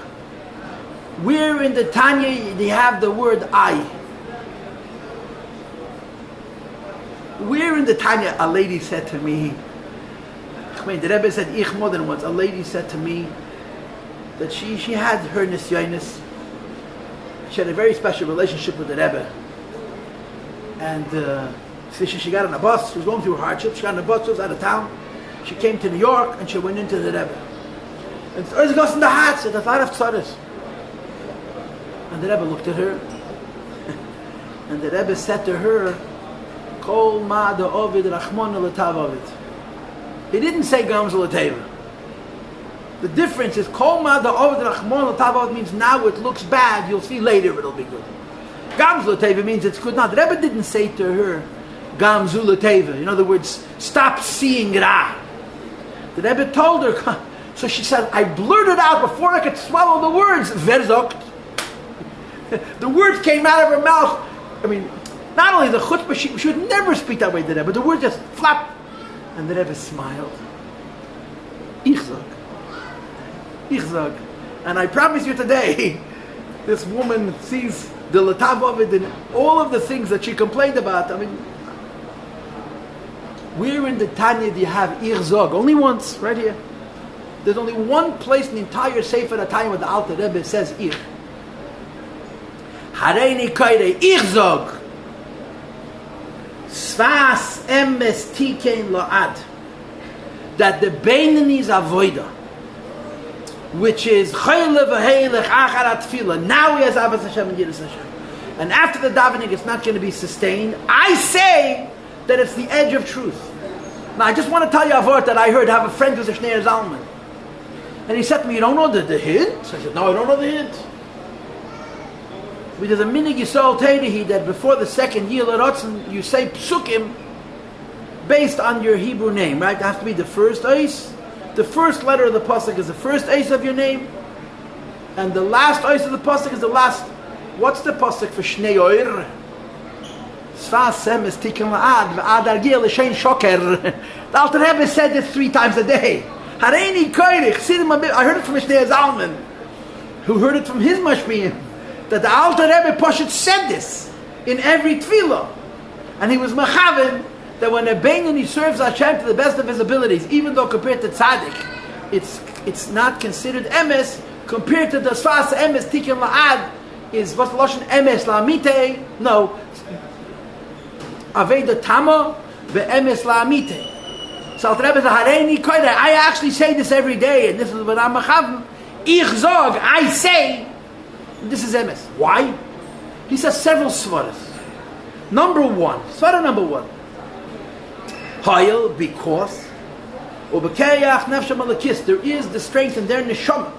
Where in the Tanya they have the word I? Where in the Tanya a lady said to me, the Rebbe said ich more than once, a lady said to me that she had her nisyonis. She had a very special relationship with the Rebbe. And she got on a bus, she was going through hardship, she got on a bus, she was out of town. She came to New York and she went into the Rebbe. And it goes in the heart, said, a lot of tzaddis. And the Rebbe looked at her. And the Rebbe said to her, Kol ma da ovid rachmon l'tav ovid. He didn't say gamzu l'teva. The difference is Kol ma da ovid rachmon l'tav ovid means now it looks bad, you'll see later it'll be good. Gamzu l'teva means it's good now. The Rebbe didn't say to her, Gamzu l'teva. In other words, stop seeing Ra. The Rebbe told her, so she said, I blurted out before I could swallow the words, Verzokt. The words came out of her mouth. I mean, not only the chutzpah, she would never speak that way to the Rebbe, but the words just flopped. And the Rebbe smiled. Ich zog. And I promise you today, this woman sees the latav of it and all of the things that she complained about. I mean, where in the Tanya do you have ich zog? Only once, right here. There's only one place in the entire Sefer Tanya where the Alter Rebbe says ich. Hareini koirei ich zog. Sfas emes tikein lo'ad. That the Beinani's avoida, which is chayle v'heilech acharat tefillah. Now he has Avos Hashem and Yiras Hashem. And after the davening, it's not going to be sustained. I say that it's the edge of truth. Now, I just want to tell you a word that I heard. I have a friend who's a Shnei Zalman. And he said to me, you don't know the hint? So I said, no, I don't know the hint. Because a minig Yisrael Teirehi that before the second year L'Rotzen, you say psukim based on your Hebrew name, right? It has to be the first eis. The first letter of the pasuk is the first eis of your name. And the last eis of the pasuk is the last. What's the pasuk for Shnei Oir? Sfas semes tikkun la'ad v'ad argil l'shein shoker. The Alter Rebbe said this 3 times a day. Hareini koirich. I heard it from Shnei Zalman, who heard it from his mashpiyim, that the Alter Rebbe Poshet said this in every tefillah. And he was mechaven that when a Beinani serves Hashem to the best of his abilities, even though compared to tzaddik, it's not considered emes, compared to the sfas emes tikkun la'ad, is what's the lashon emes la'amite? No, aveda tama ve'emes la'amite. So Alter Rebbe says, Hareini koirei. I actually say this every day, and this is what I'm mechaven. Ich zog, I say, this is emes. Why? He says several svaras. Svara number one. Hayel, because Ubekeyach nefshem alakis, there is the strength in their neshama.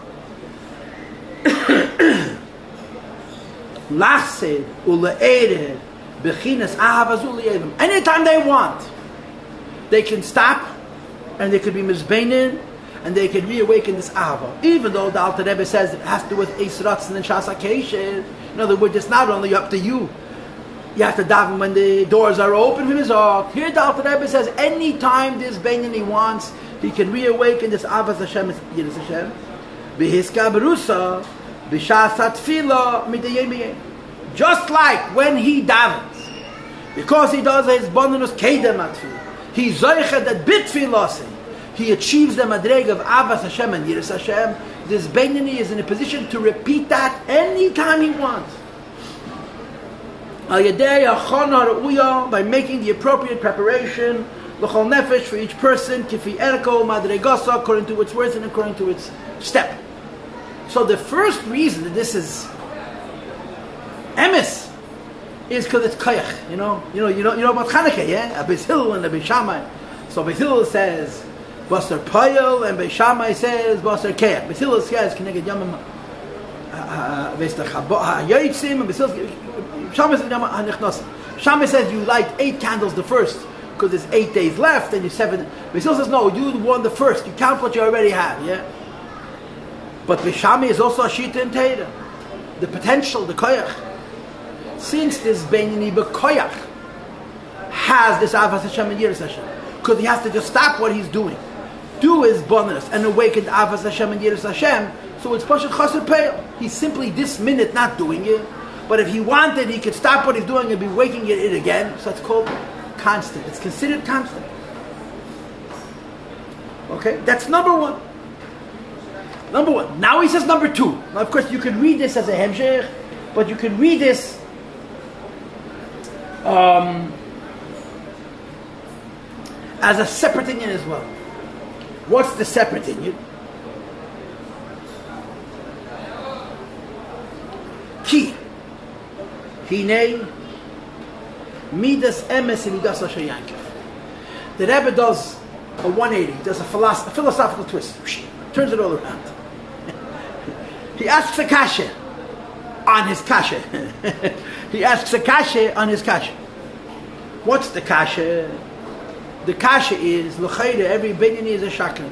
Lachsed ule'ered bechinas ahavazu li'evim. Anytime they want, they can stop, and they could be mizbeinin, and they can reawaken this ahava. Even though the Alter Rebbe says it has to do with Eis Ratzon and Shas HaKesher. In other words, it's not only up to you. You have to daven when the doors are open from his heart. Here the Alter Rebbe says, anytime this Beinani wants, he can reawaken this Avos Hashem and Yiras Hashem. B'hiska berusa, b'shas hatfila, midayim. Just like when he davens, because he does his bonus kedem atfila, he zoichet that bitfilasi, he achieves the madreg of Avos Hashem and Yiras Hashem. this Beinani is in a position to repeat that anytime he wants. By making the appropriate preparation, l'chol nefesh, for each person, kifi erko madregasa, according to its worth and according to its step. So the first reason that this is emes is because it's koyach. You know about Chanukah, yeah? Beis Hillel and Beis Shammai. So Beis Hillel says Basar Payel, and Beis Shammai says Basar Keach. Beis Hillel says Keneged Yamim Yotzim, and Beis Hillel Shammai says Yamim HaNichnasim. Shammai says you light 8 candles the first because there's 8 days left, and you 7. Beis Hillel says no, you won the first. You count what you already have, yeah. But Beis Shammai is also a shita in Teira. The potential, the koyach. Since this Beinani B'koyach has this Avas Hashem and Yiras Hashem, because he has to just stop what he's doing, do his bonus and awaken Avas Hashem and Yiras Hashem, so it's Pashat Chassid Peil. He's simply this minute not doing it, but if he wanted, he could stop what he's doing and be waking it again, so it's called constant. It's considered constant. Okay, that's number one. Number one. Now he says number two. Now, of course, you can read this as a hemshech, but you can read this as a separate inyan as well. What's the separate inyan? Ki Hinei Midas Emes and Midas Asher Yankiv. The Rebbe does a 180, does a philosophical twist, turns it all around. He asks a kasha on his kasha. He asks a kasha on his kasha. What's the kasha? The kasha is l'chayre, every Beinani is a shakran.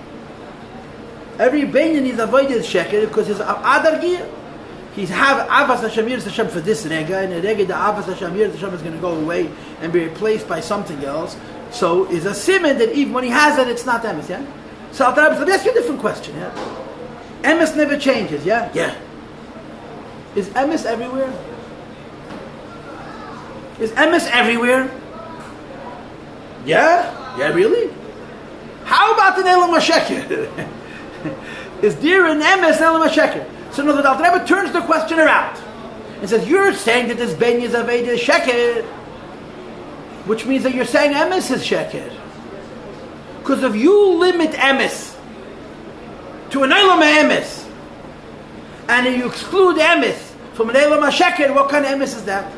Every Beinani is avoided sheker because his adargir. He's have Avas Hashem Yiras Hashem for this rega, and the rega the Avas Hashem Yiras Hashem is going to go away and be replaced by something else. So is a siman that even when he has it, it's not emes. Yeah. So let me ask you a different question. Yeah. Emes never changes. Yeah. Yeah. Is emes everywhere? Is emes everywhere? Yeah. Yeah. Really? How about the Nelam HaSheker? Is there an emes Nelam HaSheker? So in other words, the Rebbe turns the question around and says, you're saying that this Beinani is Aveda Sheker, which means that you're saying Emes is Sheker. Because if you limit Emes to an Eilam Emes, and you exclude Emes from an Eilam HaSheker, what kind of Emes is that?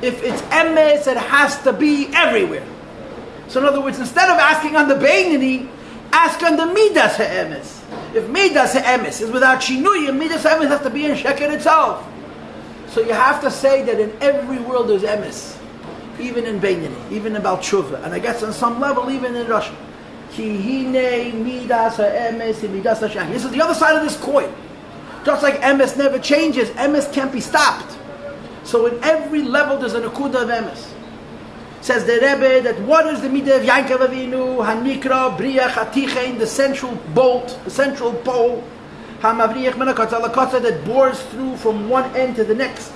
If it's Emes, it has to be everywhere. So in other words, instead of asking on the Beinani, ask on the Midas HaEmes. If Midas HaEmes is without Shinuyim, Midas HaEmes has to be in Sheker itself. So you have to say that in every world there's Emes. Even in Beinani, even in Baal Tshuva, and I guess on some level even in Russian. Ki hine Midas HaEmes Midas HaShem. This is the other side of this coin. Just like Emes never changes, Emes can't be stopped. So in every level there's a Nakuda of Emes. Says the Rebbe that what is the midah of Yankov Avinu, Hanikra, Briach, Hatichein, the central bolt, the central pole, Hamavriach Menakatza, Lakatza that bores through from one end to the next.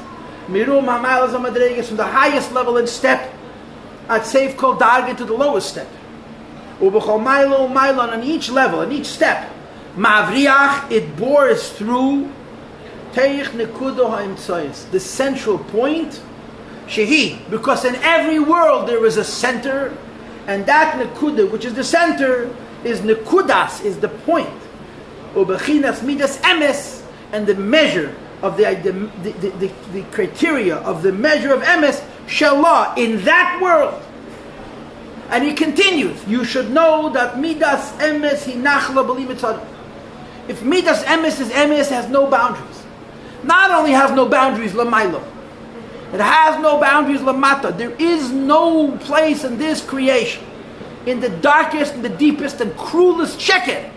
Mirum Hamalas Amadregas from the highest level and step, at Seif Kol Darga to the lowest step. Ubechol Milo, Milon on each level, on each step. Mavriach, it bores through Teich Nekudo HaImtsoyes, the central point. Shehi, because in every world there is a center, and that nekuda, which is the center, is nekudas, is the point. Ubechinas midas emes, and the measure of the criteria of the measure of emes, shalah, in that world. And he continues, you should know that midas emes hinachla b'limitzadim. If midas emes is emes, has no boundaries. Not only has no boundaries, l'maylo. It has no boundaries, lamata. There is no place in this creation, in the darkest and the deepest and cruelest sheker,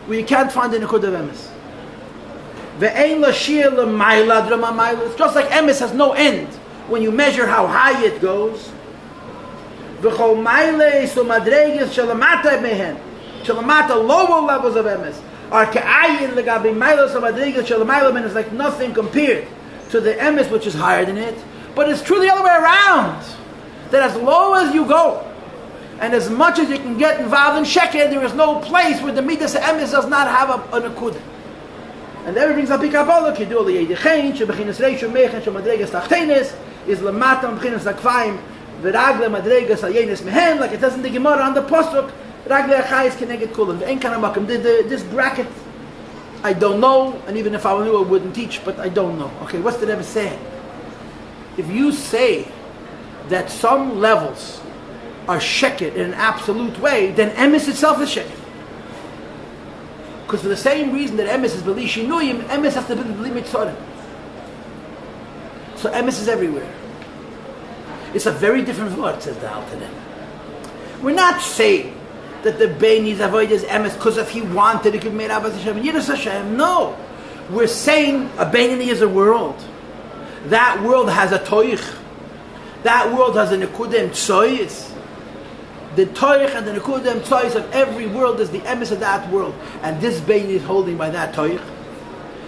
where you can't find the Nekud of Emes. It's just like Emes has no end when you measure how high it goes. Lower levels of Emes are it's like nothing compared to the emes which is higher than it. But it's true the other way around, that as low as you go and as much as you can get involved in sheker, there is no place where the midas emes does not have a nakuda. And there he brings up Kabbalah, Kidul Yedechain, Shebechinas Reishu Mechen, Shemadregas Tachtenes, is Lamatam Bechinas Akvaim, V'Ragle Madregas Ayenis Mehen, like it says in the Gemara on the Pasuk, Ragle Achayis Keneged Kulam. Ein Kana Makom. This bracket, I don't know, and even if I knew I wouldn't teach, but I don't know. Okay, what's the Rebbe saying? If you say that some levels are sheket in an absolute way, then emes itself is sheket. Because for the same reason that emes is beli shinuyim, emes has to be beli mitzorim. So emes is everywhere. It's a very different word, says the Altanen. We're not saying that the Beini's avoid is emes because if he wanted he could make Abbas Hashem and Yiras Hashem. No. We're saying a Beini is a world. That world has a toich. That world has a nekudah tzoyis. The toich and the nekudah tzoyis of every world is the emes of that world. And this Beini is holding by that toich.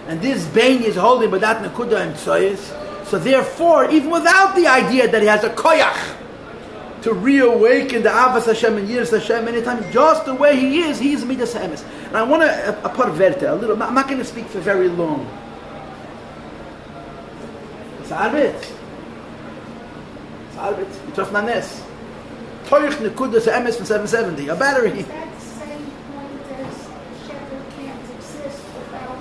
And this Beini is holding by that nekudah tzoyis. So therefore, even without the idea that he has a koyach to reawaken the Avas Hashem and Yiras Hashem anytime, just the way he is Midas Emes. And I want to put a verte, a little. I'm not going to speak for very long. It's Arbit. It's Arbit. It's Rav Nanes. Toich Nekudas Emes from 770. A battery. Is that the same point as Shepherd can't exist without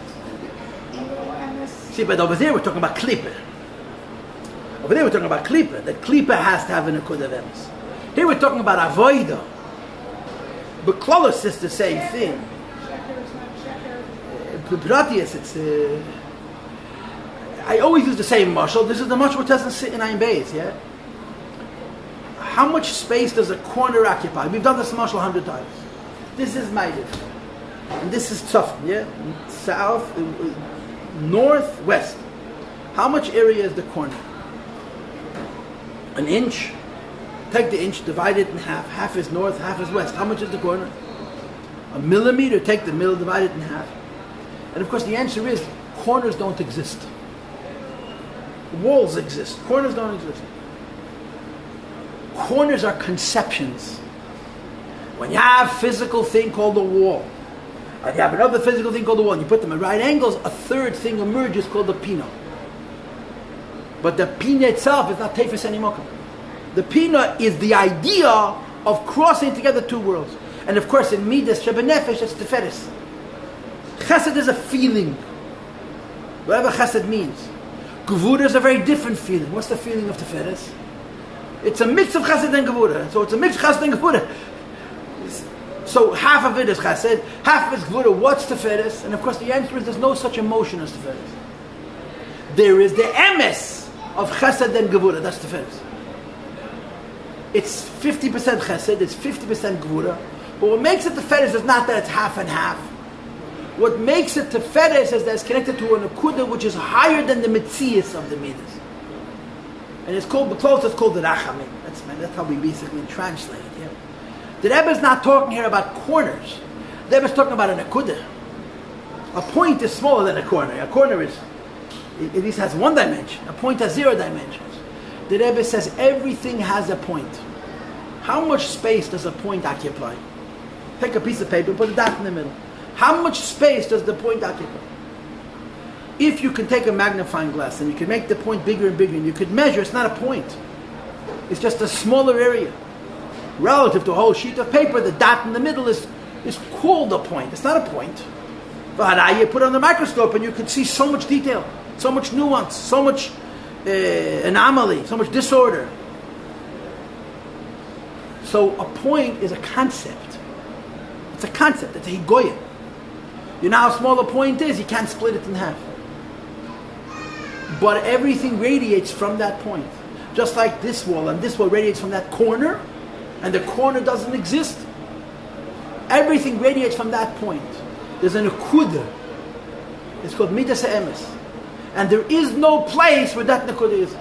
little Emes? See, but over there we're talking about Klipper. Over there we're talking about Klipper. The Klipper has to have a Nekudah of Emes. Here we're talking about Avoida. But Klolos is the same thing. Shepherd is not Shepherd. Pratius, it's I always use the same mashal. This is the mashal which doesn't sit in Ayin Beis, yeah? How much space does a corner occupy? We've done this mashal 100 times. This is Maidiv. And this is Tzafon, yeah? South, north, west. How much area is the corner? An inch? Take the inch, divide it in half. Half is north, half is west. How much is the corner? A millimeter, take the middle, divide it in half. And of course the answer is, corners don't exist. Walls exist. Corners don't exist. Corners are conceptions. When you have a physical thing called a wall, and you have another physical thing called a wall, and you put them at right angles, a third thing emerges called the pina. But the pina itself is not tefes anymore. The pina is the idea of crossing together two worlds. And of course in Midas Shebenefesh it's Teferes. Chesed is a feeling. Whatever Chesed means. Gevura is a very different feeling. What's the feeling of Teferes? It's a mix of Chesed and Gevura. So it's a mix of Chesed and Gevura. So half of it is Chesed, half of it is Gevura. What's Teferes? And of course the answer is there's no such emotion as Teferes. There is the emes of Chesed and Gevura. That's Teferes. It's 50% Chesed, it's 50% Gevura. But what makes it Teferes is not that it's half and half. What makes it Teferes is that it's connected to an Akudah which is higher than the Metzias of the Midas. And it's called, the closest called the Rachamim. That's how we basically translate it. Yeah? The Rebbe is not talking here about corners. The Rebbe is talking about an Akudah. A point is smaller than a corner. A corner is, it at least has one dimension. A point has 0 dimensions. The Rebbe says everything has a point. How much space does a point occupy? Take a piece of paper and put a dot in the middle. How much space does the point occupy? If you can take a magnifying glass and you can make the point bigger and bigger and you could measure, it's not a point. It's just a smaller area. Relative to a whole sheet of paper, the dot in the middle is called a point. It's not a point. But you put it on the microscope and you can see so much detail, so much nuance, so much anomaly, so much disorder. So a point is a concept. It's a concept. It's a higoyim. You know how small a point is? You can't split it in half. But everything radiates from that point. Just like this wall, and this wall radiates from that corner, and the corner doesn't exist. Everything radiates from that point. There's an akudah. It's called midas ha'emes. And there is no place where that nekudah is.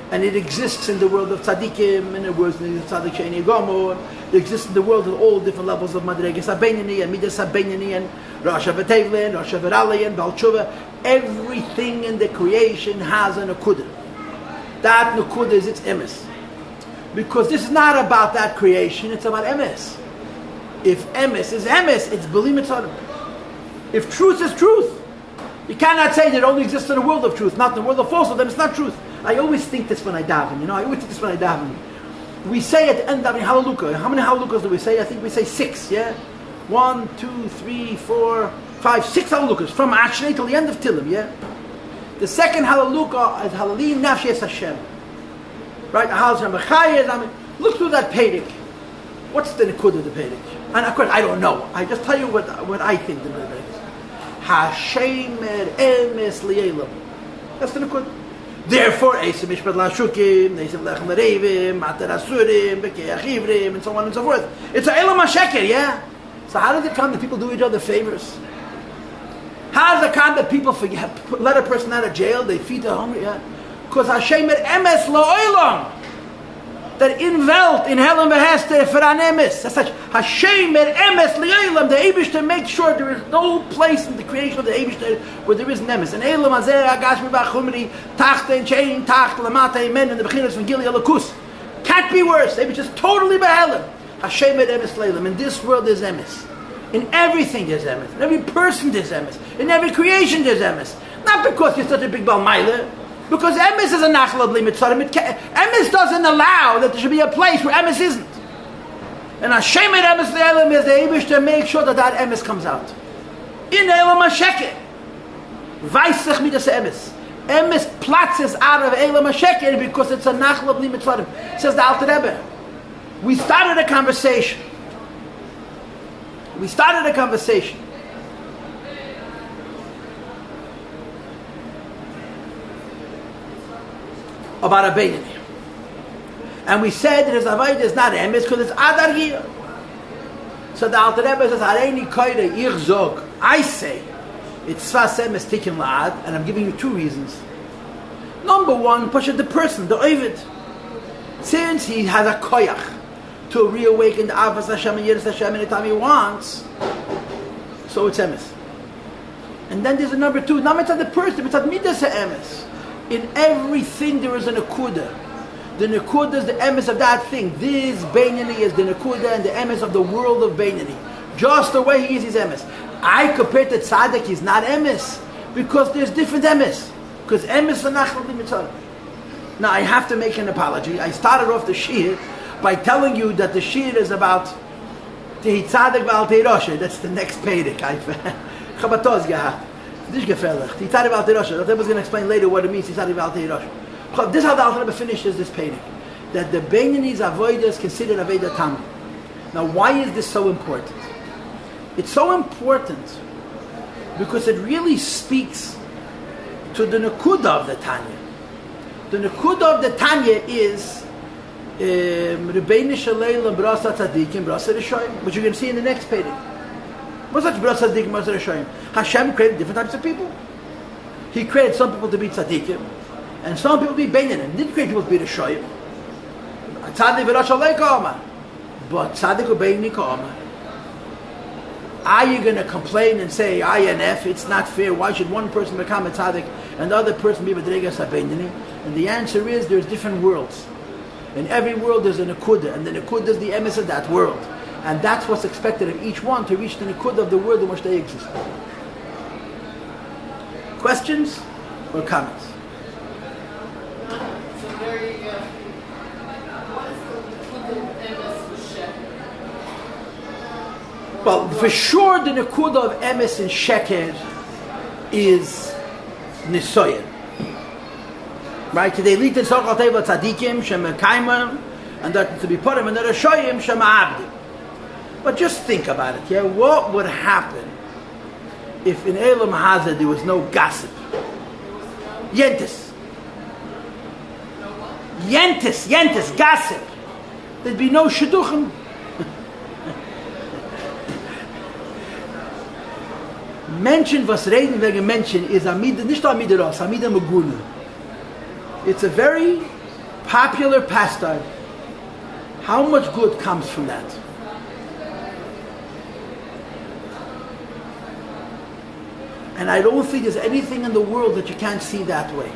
And it exists in the world of tzaddikim, and it works in the tzaddik she'eni gomor. It exists in the world of all different levels of madregas habenyani and midas habenyani and rasha v'tevlin, rasha v'rali and bal tshuva. Everything in the creation has an nekudah. That nekudah is its emes. Because this is not about that creation, it's about emes. If emes is emes, it's believing. If truth is truth, You cannot say that it only exists in the world of truth, not in the world of falsehood, then it's not truth. I always think this when I daven, I always think this when I daven. We say at the end of davening, Hallelujah. How many Hallelujahs do we say? I think we say 6, yeah? 1, 2, 3, 4, 5, 6 Hallelujahs, from Ashrei till the end of Tillim, yeah? The second Hallelujah is Hallelujah Nafshi Es Hashem. Right? Look through that Pedic. What's the Nikud of the Pedic? And of course, I don't know. I just tell you what I think the Nikud is. Hashemer Emes Li'elam. That's the Nikud. Therefore, Eisem Mishpat Lashukim, Eisem Lechem Lerevim, Mater Asurim, Bekeach Ivrim, and so on and so forth. It's a Elam HaSheker, yeah? So how does it come that people do each other favors? How does it come that people let a person out of jail, they feed the hungry, yeah? Because Hashemer Emes La'olam. That in Welt, in Helen Beheste, for an emes. That's such Hashemer Emes Li'elam, the Eibishter makes sure there is no place in the creation of the Eibishter where there is an emes. And Elam Hazeh, Agashmi Bachumri, Tachte and Chain, Tacht, Lamata, Amen, and the Bechinas from Gili Alakus. Can't be worse. The Eibishter is totally Behelim. Hashemer Emes Li'elam. In this world there's emes. In everything there's emes. In every person there's emes. In every creation there's emes. Not because you're such a big Balmailer. Because emes is a nachal bli mitzarim. Emes doesn't allow that there should be a place where emes isn't. And Hashemer Emes Li'elam is the Eibush to make sure that emes comes out. In Elam HaSheker. Weissach midas emes. Emes platzes out of Elam HaSheker because it's a nachal bli mitzarim. Says the Alter Rebbe. We started a conversation. About a Beinoni. And we said that his Avodah is not emes because it's Adar Giyah. So the Alter Rebbe says, Hareini koire ich zog. I say, it's Sfas emes tikkun la'ad, and I'm giving you 2 reasons. Number 1, Pasha, the person, the Ovid, since he has a koyach to reawaken the Avas Hashem and Yiras Hashem anytime he wants, so it's emes. And then there's a number 2, not mitzad the person, mitzad midas emes. In everything there is a nekuda. The nekuda is the emes of that thing. This Beinoni is the nekuda and the emes of the world of Beinoni. Just the way he is emes. I compared to tzaddik, he's not emes because there's different emes. Because emes are nachal b'mitzvah. Now I have to make an apology. I started off the shir by telling you that the shir is about tehi tzaddik v'al tehi roshe. That's the next pedic. Chabatoz gehat. This is gefährlich. The Tzaddik V'al Tehi Roshe. The Rebbe is going to explain later what it means. The Tzaddik V'al Tehi Roshe. This is how the Alter Rebbe finishes this painting. That the Beinoni's avodah is considered avodah tam. Now, why is this so important? It's so important because it really speaks to the nekuda of the Tanya. The nekuda of the Tanya is Rebbeinu Shalei Brasa Tzadikim Brasa Rishoyim, which you're going to see in the next painting. What's such Brasa Tzadikim Brasa Rishoyim? Hashem created different types of people. He created some people to be tzaddikim, and some people to be beinanim. He didn't create people to be rishoyim. Tzaddik v'rosh alei ka'oma, but tzaddik u'beini ka'oma. Are you going to complain and say INF? It's not fair. Why should one person become a tzaddik and the other person be madrigas habeinanim? And the answer is there's different worlds. In every world there's a nekuda, and the nekuda is the emes of that world. And that's what's expected of each one to reach the nikud of the world in which they exist. Questions or comments? So there you go. What is the nikud of emes with sheker? Well, for sure the nikud of emes and sheker is nisoyen. Right? Today, litin sochal teva tzadikim shemekaimim, and that to be put him in the rishoyim shema'abdim. But just think about it, yeah? What would happen if in Elam Hazeh there was no gossip? Yentis, gossip. There'd be no shidduchim. Menschen, was reden wegen Menschen, is Amida, nicht Amida Ros, Amida Maguna. It's a very popular pastime. How much good comes from that? And I don't think there's anything in the world that you can't see that way.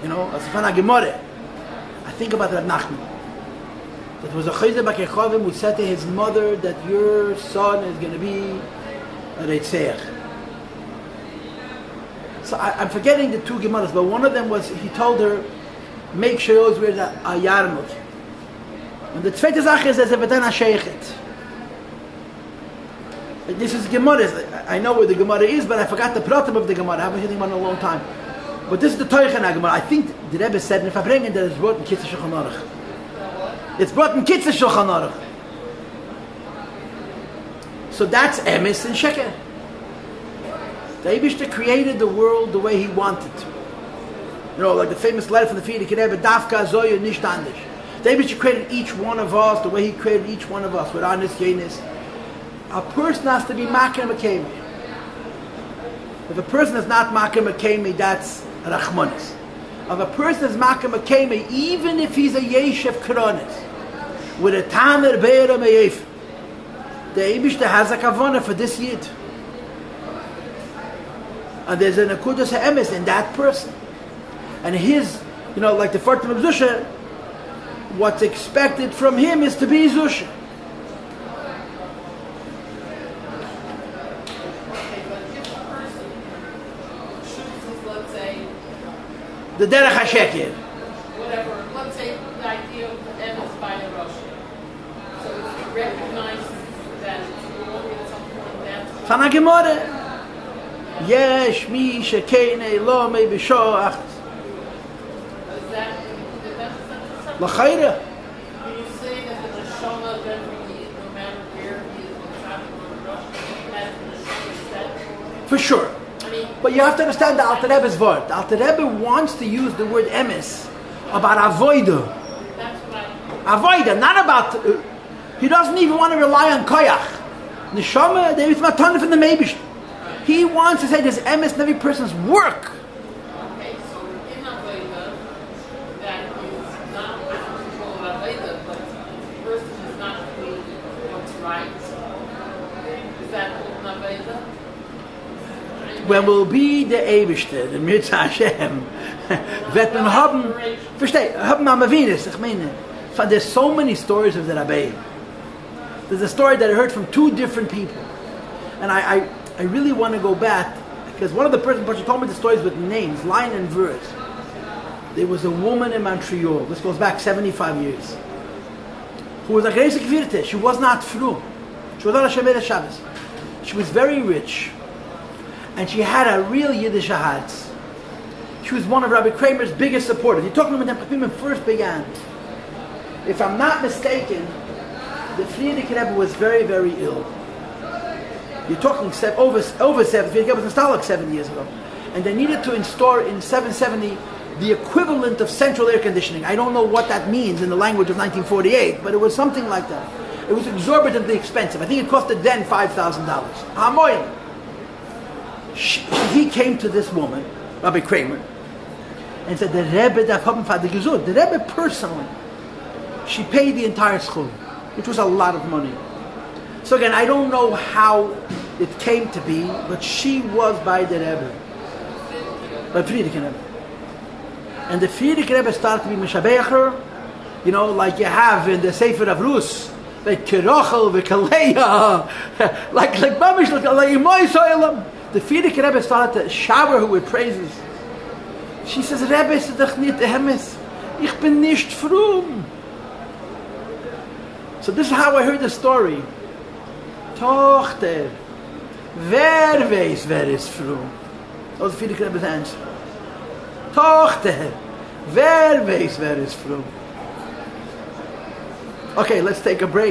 You know, as Fana Gemore, I think about Rab Nachman. That was a Chayzer Bakechavim who said to his mother that your son is going to be a Reitzeach. So I'm forgetting the two Gemaras, but one of them was, he told her, make sure you always wear a yarmulke. And the zweite Sache is, er wird dann sheichet. This is Gemara. I know where the Gemara is, but I forgot the pratim of the Gemara. I haven't seen one in a long time. But this is the Teuchen Gemara. I think the Rebbe said, if I bring it, that it's brought in Kitzur Shulchan Aruch. It's brought in Kitzur Shulchan Aruch. So that's emes and sheker. The Eibishter created the world the way he wanted to. You know, like the famous letter from the Frierdiker Rebbe, Dafka Zoya Nicht Anders. The Eibishter created each one of us the way he created each one of us, with honest, yenis. A person has to be Makar Makemi. If a person is not Makar Makemi, that's Rachmanis. If a person is Makar Makemi, even if he's a Yeshev Kronis, with a Tamer Be'er Meyef, the Eibishter has a Kavanah for this Yid. And there's an Akudas HaEmes in that person. And his, you know, like the Fortum of Zusha, what's expected from him is to be Zusha. The Derech HaSheker. Whatever, let's say the idea of the emes by the Rosh. So it's recognized that it's wrong at some point. That's Fana Gemara. Yesh mi shekeinei lo mei b'shoach. is that L'chayra. when you say that the neshama of every yid, no matter where he is, what's happening on the Rosh, has the neshama set. For sure. I mean, But you have to understand the Alter Rebbe's word. The Alter Rebbe wants to use the word emes about avoida. that's what Avoida, not about... he doesn't even want to rely on koyach. Neshama, there is matana from the Meibish. He wants to say there's emes in every person's work. Okay, so in Aveda, that is not control of Aveda, but the person is not doing what's right. Is that in Aveda? When we'll be the Eibishter, the Mitzvah Hashem, wird man haben, versteh, haben am Avinus, ich meine, there's so many stories of the Rabbi. There's a story that I heard from two different people. And I really want to go back, because one of the persons, but she told me the stories with names, line and verse. There was a woman in Montreal, this goes back 75 years, who was a Greise Gvirte. She was not frum. She was not a Shemer Shabbos. She was very rich. And she had a real Yiddish heart. She was one of Rabbi Kramer's biggest supporters. He talked to him when the first began. If I'm not mistaken, the Frierdiker Rebbe was very, very ill. You're talking over 7. Frierdiker Rebbe was installed 7 years ago. And they needed to install in 770 the equivalent of central air conditioning. I don't know what that means in the language of 1948, but it was something like that. It was exorbitantly expensive. I think it costed then $5,000. Hamoyim. He came to this woman, Rabbi Kramer, and said, the Rebbe darf haben für die Gesund. The Rebbe personally, she paid the entire school, which was a lot of money. So again, I don't know how it came to be, but she was by the Rebbe, by Frierdiker Rebbe. And the Frierdiker Rebbe started to be Mishabecher, you know, like you have in the Sefer of Rus, like Kerochel, V'Kaleya, like Mamish, like Imoy Soilam. The Frierdiker Rebbe started to shower her with praises. She says, Rebbe, ist doch nicht emes. Ich bin nicht frum. So this is how I heard the story. Tochter, wer weiß, wer ist frum? That was the Frierdiker Rebbe's answer. Tochter, wer weiß, wer ist frum? Okay, let's take a break.